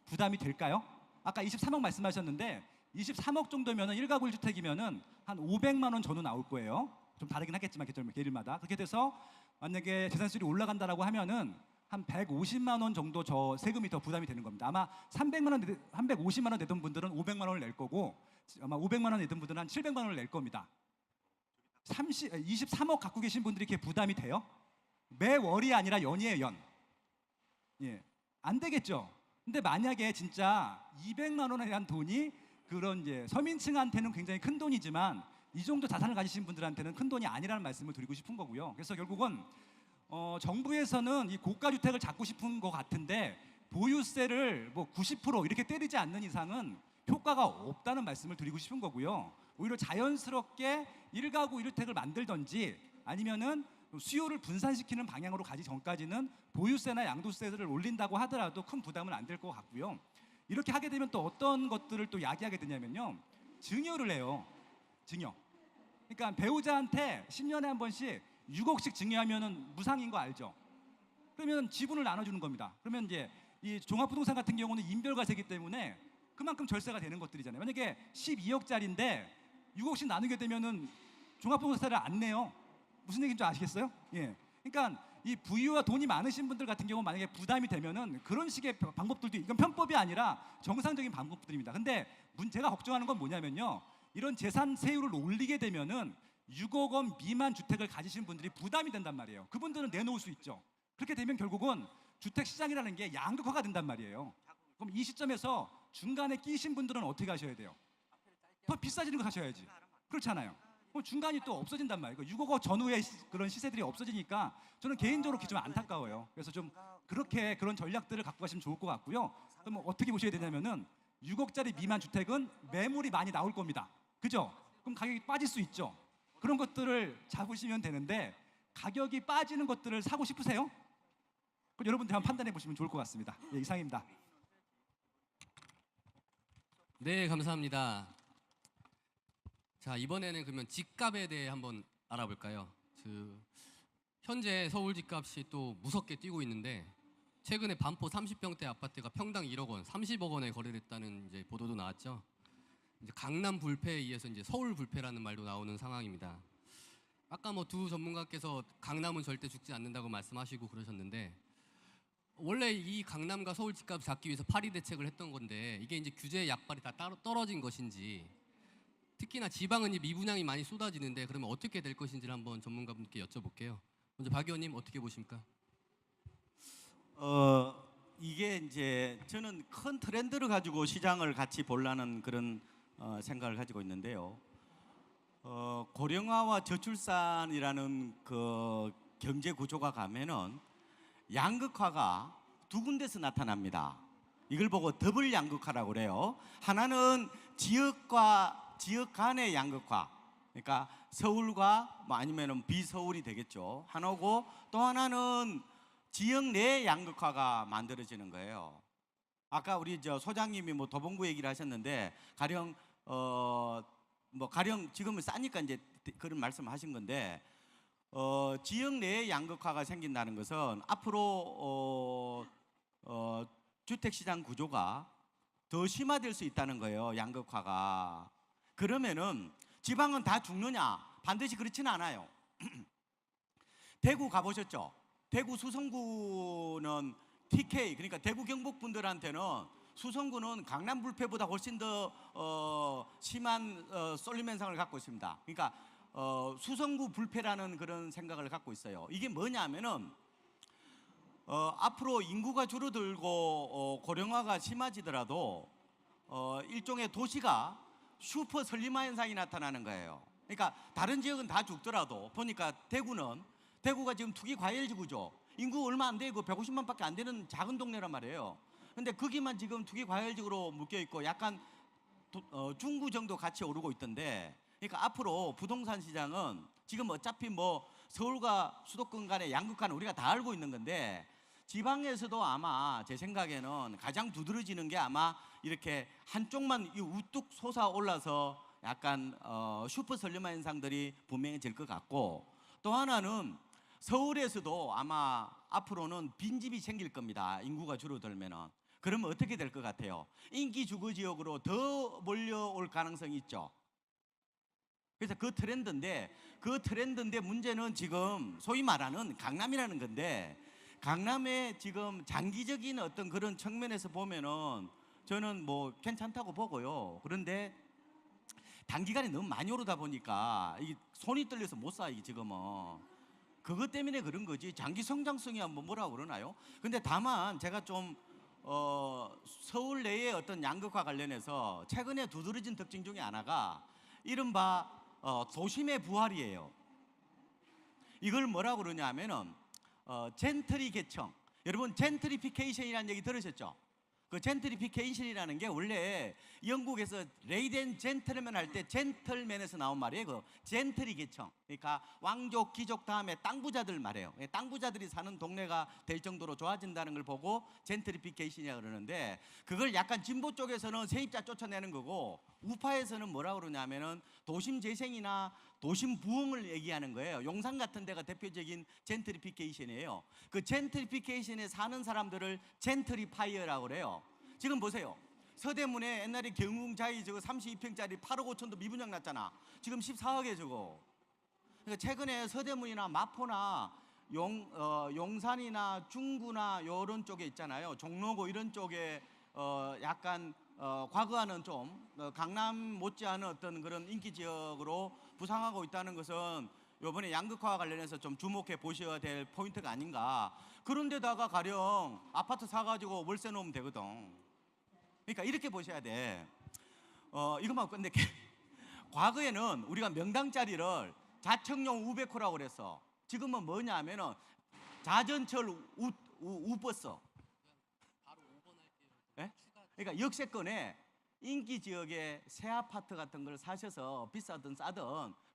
S3: 부담이 될까요? 아까 23억 말씀하셨는데 23억 정도면은 1가구 1주택이면은 한 500만 원 전후 나올 거예요. 좀 다르긴 하겠지만 계절마다. 그렇게 돼서 만약에 재산세율이 올라간다라고 하면은 한 150만 원 정도 저 세금이 더 부담이 되는 겁니다. 아마 350만 원 내던 분들은 500만 원을 낼 거고, 아마 500만 원 내던 분들은 한 700만 원을 낼 겁니다. 23억 갖고 계신 분들이 이렇게 부담이 돼요? 매월이 아니라 연이에요, 연. 예, 안 되겠죠. 근데 만약에 진짜 200만 원에 대한 돈이 그런 이제 서민층한테는 굉장히 큰 돈이지만 이 정도 자산을 가지신 분들한테는 큰 돈이 아니라는 말씀을 드리고 싶은 거고요. 그래서 결국은 정부에서는 이 고가 주택을 잡고 싶은 것 같은데 보유세를 뭐 90% 이렇게 때리지 않는 이상은 효과가 없다는 말씀을 드리고 싶은 거고요. 오히려 자연스럽게 1가구 1주택을 만들든지 아니면은 수요를 분산시키는 방향으로 가기 전까지는 보유세나 양도세를 올린다고 하더라도 큰 부담은 안 될 것 같고요. 이렇게 하게 되면 또 어떤 것들을 또 야기하게 되냐면요. 증여를 해요. 증여. 그러니까 배우자한테 10년에 한 번씩 6억씩 증여하면은 무상인 거 알죠? 그러면 지분을 나눠주는 겁니다. 그러면 이제 이 종합부동산 같은 경우는 인별과세이기 때문에 그만큼 절세가 되는 것들이잖아요. 만약에 12억짜리인데 6억씩 나누게 되면은 종합부동산세를 안 내요. 무슨 얘기인지 아시겠어요? 예. 그러니까 이 부유와 돈이 많으신 분들 같은 경우 만약에 부담이 되면은 그런 식의 방법들도 이건 편법이 아니라 정상적인 방법들입니다. 근데 제가 걱정하는 건 뭐냐면요. 이런 재산 세율을 올리게 되면은 6억 원 미만 주택을 가지신 분들이 부담이 된단 말이에요. 그분들은 내놓을 수 있죠. 그렇게 되면 결국은 주택 시장이라는 게 양극화가 된단 말이에요. 그럼 이 시점에서 중간에 끼신 분들은 어떻게 하셔야 돼요? 더 비싸지는 거 하셔야지. 그렇잖아요. 그럼 중간이 또 없어진단 말이에요. 6억 원 전후의 그런 시세들이 없어지니까 저는 개인적으로 좀 안타까워요. 그래서 좀 그렇게 그런 전략들을 갖고 가시면 좋을 것 같고요. 그럼 어떻게 보셔야 되냐면은 6억짜리 미만 주택은 매물이 많이 나올 겁니다. 그죠? 그럼 가격이 빠질 수 있죠. 그런 것들을 잡으시면 되는데 가격이 빠지는 것들을 사고 싶으세요? 그럼 여러분들 한번 판단해 보시면 좋을 것 같습니다. 예, 이상입니다.
S1: 네, 감사합니다. 자, 이번에는 그러면 집값에 대해 한번 알아볼까요? 현재 서울 집값이 또 무섭게 뛰고 있는데 최근에 반포 30평대 아파트가 평당 1억 원, 30억 원에 거래됐다는 이제 보도도 나왔죠. 이제 강남 불패에 의해서 이제 서울 불패라는 말도 나오는 상황입니다. 아까 뭐 두 전문가께서 강남은 절대 죽지 않는다고 말씀하시고 그러셨는데 원래 이 강남과 서울 집값 잡기 위해서 파리 대책을 했던 건데 이게 이제 규제의 약발이 다 떨어진 것인지 특히나 지방은 이 미분양이 많이 쏟아지는데 그러면 어떻게 될 것인지를 한번 전문가분께 여쭤볼게요. 먼저 박 의원님 어떻게 보십니까?
S2: 이게 이제 저는 큰 트렌드를 가지고 시장을 같이 보려는 그런 생각을 가지고 있는데요. 고령화와 저출산이라는 그 경제 구조가 가면은 양극화가 두 군데서 나타납니다. 이걸 보고 더블 양극화라고 그래요. 하나는 지역 간의 양극화. 그러니까 서울과 뭐 아니면은 비서울이 되겠죠. 하나고 또 하나는 지역 내 양극화가 만들어지는 거예요. 아까 우리 소장님이 뭐 도봉구 얘기를 하셨는데 가령 지금은 싸니까 이제 그런 말씀하신 건데 지역 내에 양극화가 생긴다는 것은 앞으로 주택 시장 구조가 더 심화될 수 있다는 거예요. 양극화가. 그러면은 지방은 다 죽느냐? 반드시 그렇지는 않아요. 대구 가보셨죠? 대구 수성구는 TK 그러니까 대구 경북 분들한테는 수성구는 강남 불패보다 훨씬 더 심한 쏠림 현상을 갖고 있습니다. 그러니까 수성구 불패라는 그런 생각을 갖고 있어요. 이게 뭐냐면은 앞으로 인구가 줄어들고 고령화가 심해지더라도 일종의 도시가 슈퍼 설림화 현상이 나타나는 거예요. 그러니까 다른 지역은 다 죽더라도 보니까 대구가 지금 투기 과열지구죠. 인구 얼마 안 되고 150만밖에 안 되는 작은 동네란 말이에요. 근데 거기만 지금 투기 과열지구로 묶여 있고 약간 중구 정도 같이 오르고 있던데, 그러니까 앞으로 부동산 시장은 지금 어차피 뭐 서울과 수도권 간의 양극화는 우리가 다 알고 있는 건데 지방에서도 아마 제 생각에는 가장 두드러지는 게 아마 이렇게 한쪽만 우뚝 솟아올라서 약간 슈퍼 설림화 현상들이 분명해질 것 같고, 또 하나는 서울에서도 아마 앞으로는 빈집이 생길 겁니다. 인구가 줄어들면은. 그러면 어떻게 될 것 같아요? 인기 주거 지역으로 더 몰려올 가능성이 있죠. 그래서 그 트렌드인데 문제는 지금 소위 말하는 강남이라는 건데, 강남의 지금 장기적인 어떤 그런 측면에서 보면은 저는 뭐 괜찮다고 보고요. 그런데 단기간에 너무 많이 오르다 보니까 이게 손이 떨려서 못 사, 이게 지금은. 그것 때문에 그런 거지 장기 성장성이야 뭐 뭐라고 그러나요? 근데 다만 제가 좀 서울 내의 어떤 양극화 관련해서 최근에 두드러진 특징 중에 하나가 이른바 도심의 부활이에요. 이걸 뭐라고 그러냐면은 젠트리 계층. 여러분 젠트리피케이션이라는 얘기 들으셨죠? 그 젠트리피케이션이라는 게 원래 영국에서 레이디 앤 젠틀맨 할 때 젠틀맨에서 나온 말이에요. 그 젠틀이 계청. 그러니까 왕족, 귀족 다음에 땅 부자들 말이에요. 땅 부자들이 사는 동네가 될 정도로 좋아진다는 걸 보고 젠트리피케이션이라고 그러는데, 그걸 약간 진보 쪽에서는 세입자 쫓아내는 거고 우파에서는 뭐라고 그러냐면은 도심 재생이나 도심 부흥을 얘기하는 거예요. 용산 같은 데가 대표적인 젠트리피케이션이에요. 그 젠트리피케이션에 사는 사람들을 젠트리파이어라고 그래요. 지금 보세요. 서대문에 옛날에 경웅자이 저거 32평짜리 8억 5천도 미분양 났잖아. 지금 14억에 저거. 그러니까 최근에 서대문이나 마포나 용산이나 중구나 이런 쪽에 있잖아요. 종로구 이런 쪽에 약간 과거와는 좀 강남 못지않은 어떤 그런 인기 지역으로 부상하고 있다는 것은 이번에 양극화와 관련해서 좀 주목해 보셔야 될 포인트가 아닌가. 그런데다가 가령 아파트 사가지고 월세 놓으면 되거든. 그러니까 이렇게 보셔야 돼. 이것만 끝낼게. 과거에는 우리가 명당짜리를 자청용 우베코라고 그랬어. 지금은 뭐냐 하면은 자전철 우버스. 예? 그러니까 역세권에 인기 지역에 새 아파트 같은 걸 사셔서 비싸든 싸든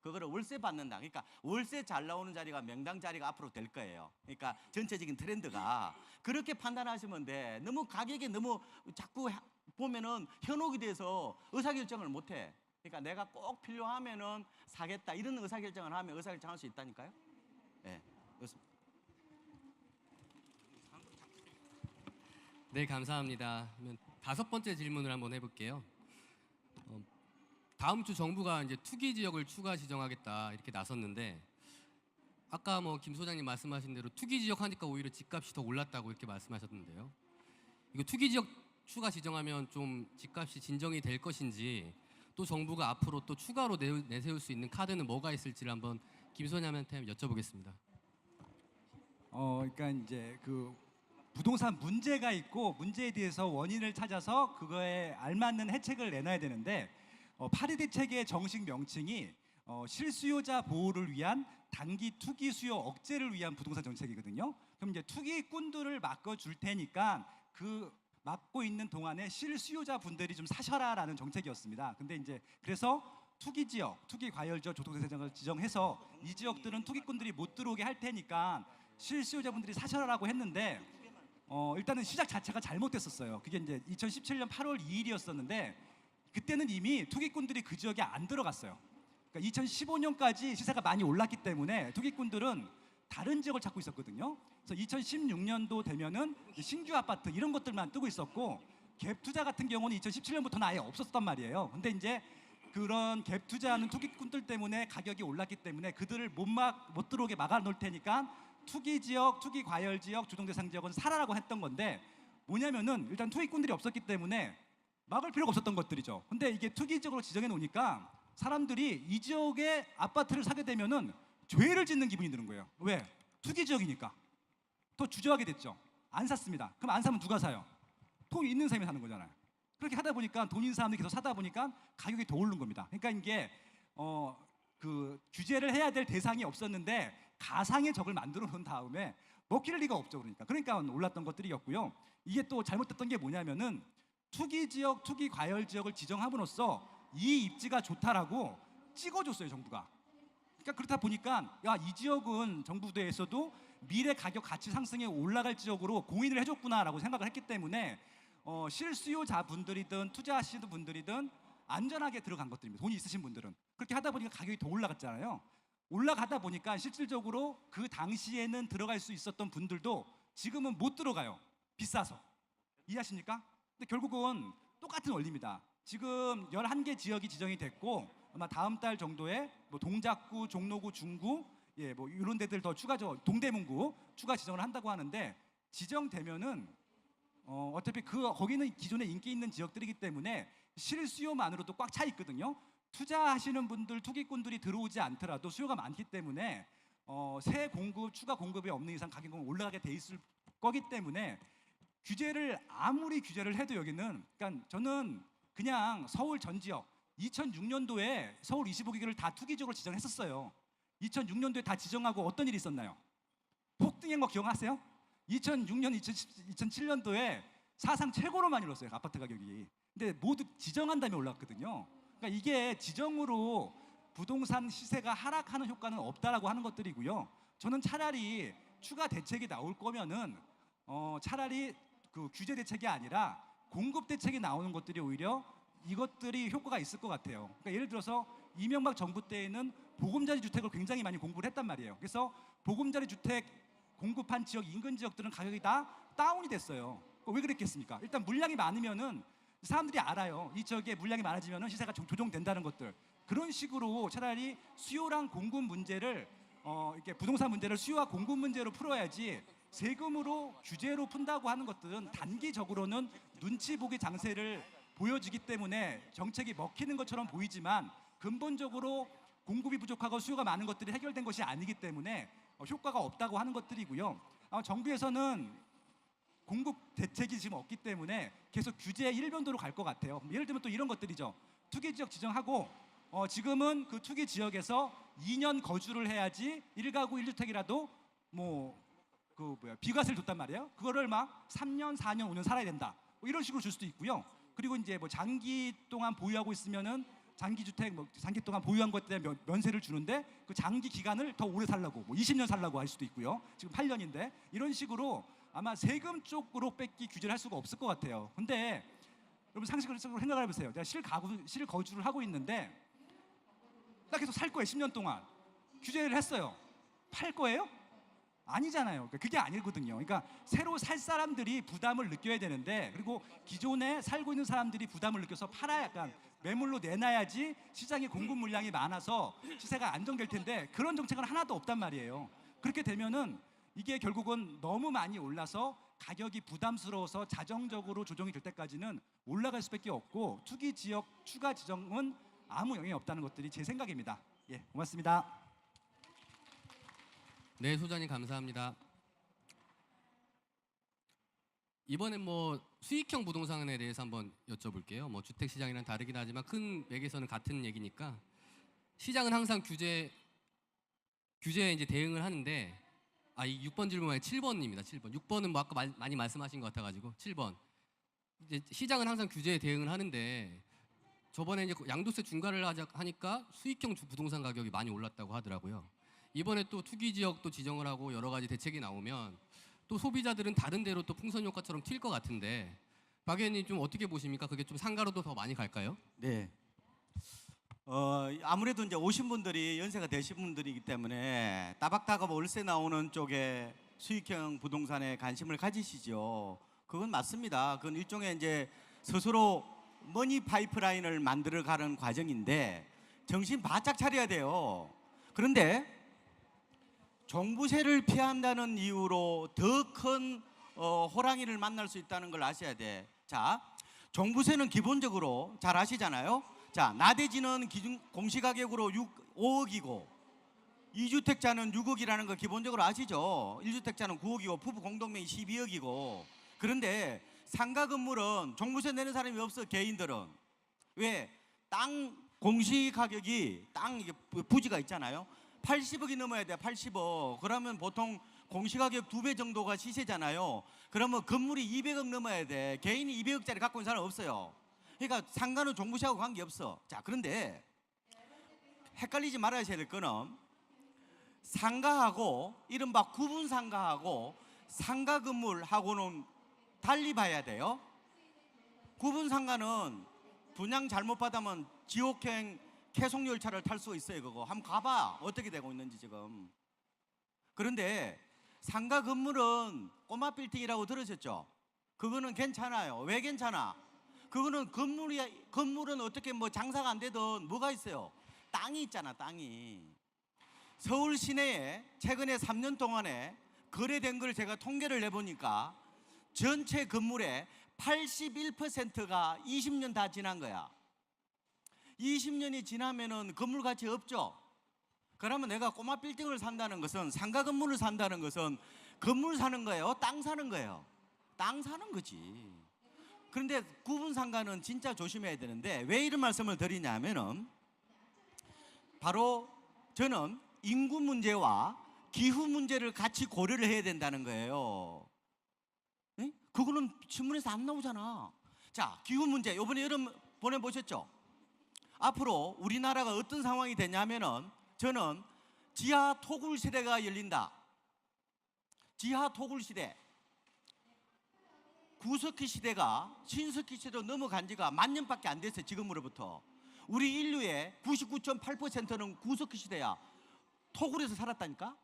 S2: 그거를 월세 받는다. 그러니까 월세 잘 나오는 자리가 명당 자리가 앞으로 될 거예요. 그러니까 전체적인 트렌드가 그렇게 판단하시면 돼. 너무 가격이 너무 자꾸 보면은 현혹이 돼서 의사결정을 못 해. 그러니까 내가 꼭 필요하면은 사겠다 이런 의사결정을 하면 의사결정할 수 있다니까요. 네, 그렇습니다.
S1: 네, 감사합니다. 그러면 5번째 질문을 한번 해볼게요. 다음 주 정부가 이제 투기 지역을 추가 지정하겠다 이렇게 나섰는데, 아까 뭐 김 소장님 말씀하신 대로 투기 지역 하니까 오히려 집값이 더 올랐다고 이렇게 말씀하셨는데요. 이거 투기 지역 추가 지정하면 좀 집값이 진정이 될 것인지, 또 정부가 앞으로 또 추가로 내세울 수 있는 카드는 뭐가 있을지를 한번 김 소장님한테 여쭤보겠습니다.
S3: 그러니까 이제 그 부동산 문제가 있고 문제에 대해서 원인을 찾아서 그거에 알맞는 해책을 내놔야 되는데, 8일 대책의 정식 명칭이 실수요자 보호를 위한 단기 투기 수요 억제를 위한 부동산 정책이거든요. 그럼 이제 투기꾼들을 막아 줄 테니까 그 막고 있는 동안에 실수요자 분들이 좀 사셔라라는 정책이었습니다. 근데 이제 그래서 투기 지역, 투기 과열 지역 조성대상을 지정해서 이 지역들은 투기꾼들이 못 들어오게 할 테니까 실수요자분들이 사셔라라고 했는데, 일단은 시작 자체가 잘못됐었어요. 그게 이제 2017년 8월 2일이었었는데 그때는 이미 투기꾼들이 그 지역에 안 들어갔어요. 그러니까 2015년까지 시세가 많이 올랐기 때문에 투기꾼들은 다른 지역을 찾고 있었거든요. 그래서 2016년도 되면은 신규 아파트 이런 것들만 뜨고 있었고, 갭 투자 같은 경우는 2017년부터는 아예 없었단 말이에요. 근데 이제 그런 갭 투자하는 투기꾼들 때문에 가격이 올랐기 때문에 그들을 못 들어오게 막아 놓을 테니까 투기 지역, 투기 과열 지역, 주동 대상 지역은 살아라고 했던 건데, 뭐냐면은 일단 투기꾼들이 없었기 때문에 막을 필요가 없었던 것들이죠. 근데 이게 투기 지역으로 지정해 놓으니까 사람들이 이 지역에 아파트를 사게 되면은 죄를 짓는 기분이 드는 거예요. 왜? 투기 지역이니까. 더 주저하게 됐죠. 안 샀습니다. 그럼 안 사면 누가 사요? 돈 있는 사람이 사는 거잖아요. 그렇게 하다 보니까 돈 있는 사람들이 계속 사다 보니까 가격이 더 오르는 겁니다. 그러니까 이게 그 규제를 해야 될 대상이 없었는데 가상의 적을 만들어 놓은 다음에 먹힐 리가 없죠. 그러니까 올랐던 것들이었고요. 이게 또 잘못됐던 게 뭐냐면은 투기 지역, 투기 과열 지역을 지정함으로써 이 입지가 좋다라고 찍어줬어요, 정부가. 그러니까 그렇다 보니까 야, 이 지역은 정부에서도 미래 가격 가치 상승에 올라갈 지역으로 공인을 해줬구나라고 생각을 했기 때문에 실수요자분들이든 투자하시는 분들이든 안전하게 들어간 것들입니다. 돈이 있으신 분들은. 그렇게 하다 보니까 가격이 더 올라갔잖아요. 올라가다 보니까 실질적으로 그 당시에는 들어갈 수 있었던 분들도 지금은 못 들어가요. 비싸서. 이해하십니까? 근데 결국은 똑같은 원리입니다. 지금 11개 지역이 지정이 됐고 아마 다음 달 정도에 뭐 동작구, 종로구, 중구, 뭐 이런 데들 더 추가죠. 동대문구 추가 지정을 한다고 하는데, 지정되면은 어차피 거기는 기존에 인기 있는 지역들이기 때문에 실수요만으로도 꽉 차 있거든요. 투자하시는 분들, 투기꾼들이 들어오지 않더라도 수요가 많기 때문에 새 공급, 추가 공급이 없는 이상 가격은 올라가게 돼 있을 거기 때문에 규제를 아무리 규제를 해도 여기는, 그러니까 저는 그냥 서울 전 지역 2006년도에 서울 25개구를 다 투기 지역으로 지정했었어요. 2006년도에 다 지정하고 어떤 일이 있었나요? 폭등한 거 기억하세요? 2006년, 2007년도에 사상 최고로 많이 올랐어요, 아파트 가격이. 근데 모두 지정한 다음에 올랐거든요. 그러니까 이게 지정으로 부동산 시세가 하락하는 효과는 없다라고 하는 것들이고요. 저는 차라리 추가 대책이 나올 거면은 차라리 그 규제 대책이 아니라 공급 대책이 나오는 것들이 오히려 이것들이 효과가 있을 것 같아요. 그러니까 예를 들어서 이명박 정부 때에는 보금자리 주택을 굉장히 많이 공급을 했단 말이에요. 그래서 보금자리 주택 공급한 지역, 인근 지역들은 가격이 다 다운이 됐어요. 왜 그랬겠습니까? 일단 물량이 많으면은 사람들이 알아요. 이 지역에 물량이 많아지면은 시세가 조정된다는 것들. 그런 식으로 차라리 수요랑 공급 문제를 이렇게 부동산 문제를 수요와 공급 문제로 풀어야지, 세금으로 규제로 푼다고 하는 것들은 단기적으로는 눈치 보기 장세를 보여주기 때문에 정책이 먹히는 것처럼 보이지만 근본적으로 공급이 부족하고 수요가 많은 것들이 해결된 것이 아니기 때문에 효과가 없다고 하는 것들이고요. 정부에서는 공급 대책이 지금 없기 때문에 계속 규제 일변도로 갈 것 같아요. 예를 들면 또 이런 것들이죠. 투기 지역 지정하고 지금은 그 투기 지역에서 2년 거주를 해야지 1가구 1주택이라도 비과세를 줬단 말이에요. 그거를 막 3년, 4년, 5년 살아야 된다. 이런 식으로 줄 수도 있고요. 그리고 이제 장기 동안 보유하고 있으면은 장기 주택 장기 동안 보유한 것에 대한 면세를 주는데 그 장기 기간을 더 오래 살라고 20년 살라고 할 수도 있고요. 지금 8년인데 이런 식으로 아마 세금 쪽으로 뺏기 규제를 할 수가 없을 것 같아요. 근데 여러분 상식적으로 생각을 해보세요. 내가 실거주를 하고 있는데 딱 계속 살 거예요. 10년 동안 규제를 했어요. 팔 거예요? 아니잖아요. 그게 아니거든요. 그러니까 새로 살 사람들이 부담을 느껴야 되는데, 그리고 기존에 살고 있는 사람들이 부담을 느껴서 팔아야 약간 매물로 내놔야지 시장에 공급 물량이 많아서 시세가 안정될 텐데 그런 정책은 하나도 없단 말이에요. 그렇게 되면은 이게 결국은 너무 많이 올라서 가격이 부담스러워서 자정적으로 조정이 될 때까지는 올라갈 수밖에 없고, 투기 지역 추가 지정은 아무 영향이 없다는 것들이 제 생각입니다. 예, 고맙습니다.
S1: 네, 소장님 감사합니다. 이번엔 수익형 부동산에 대해서 한번 여쭤볼게요. 주택 시장이랑 다르긴 하지만 큰 맥에서는 같은 얘기니까. 시장은 항상 규제에 이제 대응을 하는데, 이 6번 질문 말고 7번입니다. 7번. 6번은 아까 많이 말씀하신 것 같아가지고 7번. 이제 시장은 항상 규제에 대응을 하는데, 저번에 이제 양도세 중과를 하니까 수익형 부동산 가격이 많이 올랐다고 하더라고요. 이번에 또 투기 지역도 지정을 하고 여러 가지 대책이 나오면 또 소비자들은 다른 데로 또 풍선 효과처럼 튈 것 같은데, 박 의원님 좀 어떻게 보십니까? 그게 좀 상가로도 더 많이 갈까요?
S2: 네. 아무래도 이제 오신 분들이 연세가 되신 분들이기 때문에 따박따박 월세 나오는 쪽에 수익형 부동산에 관심을 가지시죠. 그건 맞습니다. 그건 일종의 이제 스스로 머니 파이프라인을 만들어가는 과정인데 정신 바짝 차려야 돼요. 그런데 종부세를 피한다는 이유로 더 큰 호랑이를 만날 수 있다는 걸 아셔야 돼. 자, 종부세는 기본적으로 잘 아시잖아요. 자, 나대지는 기준 공시가격으로 5억이고 2주택자는 6억이라는 거 기본적으로 아시죠? 1주택자는 9억이고 부부 공동명의 12억이고. 그런데 상가 건물은 종부세 내는 사람이 없어. 개인들은. 왜? 땅 공시가격이 땅 이게 부지가 있잖아요. 80억이 넘어야 돼. 80억. 그러면 보통 공시가격 2배 정도가 시세잖아요. 그러면 건물이 200억 넘어야 돼. 개인이 200억짜리 갖고 있는 사람 없어요. 그러니까 상가는 종부세하고 관계없어. 자, 그런데 헷갈리지 말아야 될 거는 상가하고 이른바 구분 상가하고 상가 건물하고는 달리 봐야 돼요. 구분 상가는 분양 잘못 받으면 지옥행 계속 열차를 탈 수 있어요. 그거 한번 가봐. 어떻게 되고 있는지 지금. 그런데 상가 건물은 꼬마 빌딩이라고 들으셨죠? 그거는 괜찮아요. 왜 괜찮아? 그거는 건물은 어떻게 장사가 안 되든 뭐가 있어요? 땅이 있잖아. 땅이. 서울 시내에 최근에 3년 동안에 거래된 걸 제가 통계를 내보니까 전체 건물의 81%가 20년 다 지난 거야. 20년이 지나면은 건물 가치 없죠. 그러면 내가 꼬마 빌딩을 산다는 것은, 상가 건물을 산다는 것은 건물 사는 거예요? 땅 사는 거예요? 땅 사는 거지. 그런데 구분 상가는 진짜 조심해야 되는데, 왜 이런 말씀을 드리냐면은 바로 저는 인구 문제와 기후 문제를 같이 고려를 해야 된다는 거예요. 그거는 신문에서 안 나오잖아. 자, 기후 문제 이번에 여름 보내보셨죠? 앞으로 우리나라가 어떤 상황이 되냐면은 저는 지하 토굴 시대가 열린다. 지하 토굴 시대. 구석기 시대가 신석기 시대로 넘어간 지가 10,000년밖에 안 됐어요. 지금으로부터. 우리 인류의 99.8%는 구석기 시대야. 토굴에서 살았다니까?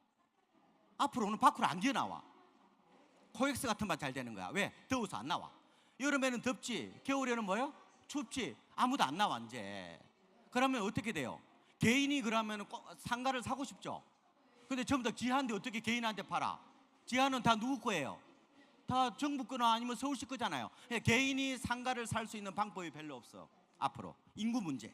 S2: 앞으로는 밖으로 안 뛰어나와. 코엑스 같은 맛 잘 되는 거야. 왜? 더워서 안 나와. 여름에는 덥지, 겨울에는 뭐요? 춥지. 아무도 안 나와 이제. 그러면 어떻게 돼요? 개인이 그러면 상가를 사고 싶죠. 근데 전부 다 지하인데 어떻게 개인한테 팔아? 지하는 다 누구 거예요? 다 정부 거나 아니면 서울시 거잖아요. 개인이 상가를 살 수 있는 방법이 별로 없어. 앞으로 인구 문제.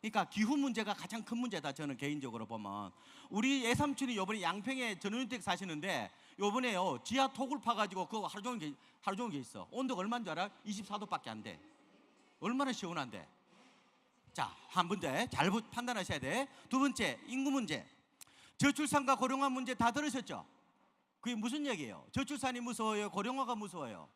S2: 그러니까 기후 문제가 가장 큰 문제다. 저는 개인적으로 보면 우리 애삼촌이 요번에 양평에 전원주택 사시는데 요번에요 지하 토굴 파가지고 그거 하루 종일 게 있어. 온도가 얼마인 줄 알아? 24도밖에 안 돼. 얼마나 시원한데. 자, 한 문제 잘 판단하셔야 돼. 두 번째 인구 문제. 저출산과 고령화 문제 다 들으셨죠? 그게 무슨 얘기예요? 저출산이 무서워요? 고령화가 무서워요?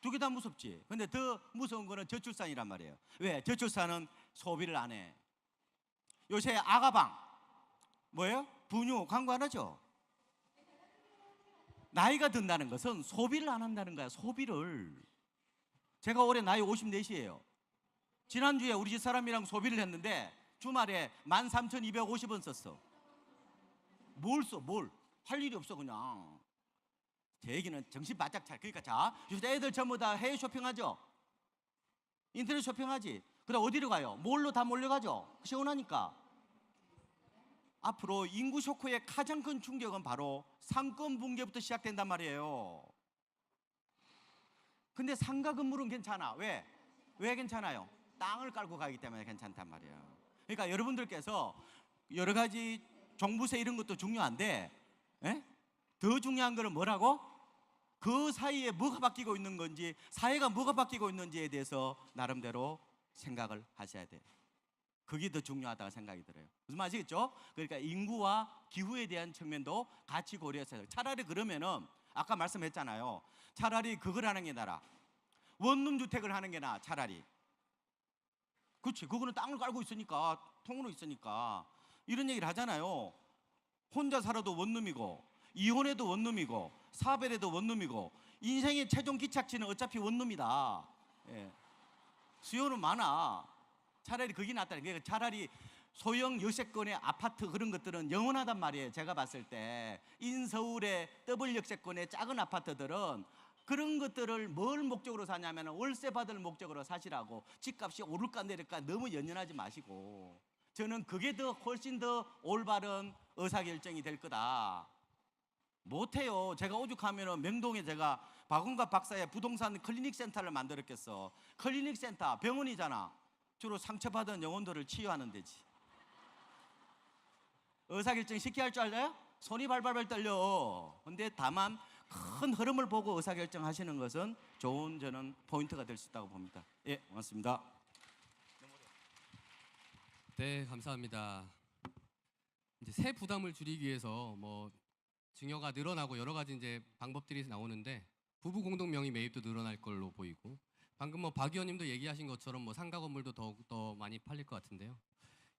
S2: 두 개 다 무섭지. 근데 더 무서운 거는 저출산이란 말이에요. 왜? 저출산은 소비를 안 해. 요새 아가방 뭐예요? 분유 광고 안 하죠? 나이가 든다는 것은 소비를 안 한다는 거야. 소비를. 제가 올해 나이 54이에요. 지난주에 우리 집 사람이랑 소비를 했는데 주말에 13,250원 썼어. 뭘 써? 뭘? 할 일이 없어 그냥. 제 얘기는 정신 바짝 차려. 그러니까 자, 요새 애들 전부 다 해외 쇼핑하죠? 인터넷 쇼핑하지? 그다음 어디로 가요? 몰로 다 몰려가죠? 시원하니까. 앞으로 인구 쇼크의 가장 큰 충격은 바로 상권 붕괴부터 시작된단 말이에요. 근데 상가 건물은 괜찮아. 왜? 왜 괜찮아요? 땅을 깔고 가기 때문에 괜찮단 말이에요. 그러니까 여러분들께서 여러 가지 종부세 이런 것도 중요한데 더 중요한 거는 뭐라고? 그 사이에 뭐가 바뀌고 있는 건지, 사회가 뭐가 바뀌고 있는지에 대해서 나름대로 생각을 하셔야 돼요. 그게 더 중요하다고 생각이 들어요. 무슨 말이시겠죠? 그러니까 인구와 기후에 대한 측면도 같이 고려해서 해요. 차라리 그러면은 아까 말씀했잖아요. 차라리 그걸 하는 게 나아. 원룸 주택을 하는 게 나아. 차라리. 그렇지. 그거는 땅을 깔고 있으니까, 통으로 있으니까 이런 얘기를 하잖아요. 혼자 살아도 원룸이고, 이혼해도 원룸이고, 사별해도 원룸이고, 인생의 최종 기착지는 어차피 원룸이다. 예. 수요는 많아. 차라리 그게 낫다는 게. 차라리 소형 여세권의 아파트 그런 것들은 영원하단 말이에요. 제가 봤을 때 인서울의 더블 역세권의 작은 아파트들은 그런 것들을 뭘 목적으로 사냐면 월세 받을 목적으로 사시라고. 집값이 오를까 내릴까 너무 연연하지 마시고. 저는 그게 더 훨씬 더 올바른 의사결정이 될 거다. 못해요. 제가 오죽하면 명동에 제가 박원갑 박사의 부동산 클리닉 센터를 만들었겠어. 클리닉 센터 병원이잖아. 주로 상처받은 영혼들을 치유하는 데지. 의사결정 쉽게 할 줄 알아요? 손이 발발발 떨려. 근데 다만 큰 흐름을 보고 의사결정 하시는 것은 좋은 저는 포인트가 될 수 있다고 봅니다. 예, 고맙습니다.
S1: 네, 감사합니다. 이제 세 부담을 줄이기 위해서 뭐 증여가 늘어나고 여러 가지 이제 방법들이 나오는데 부부 공동 명의 매입도 늘어날 걸로 보이고, 방금 뭐 박 의원님도 얘기하신 것처럼 뭐 상가 건물도 더욱더 많이 팔릴 것 같은데요.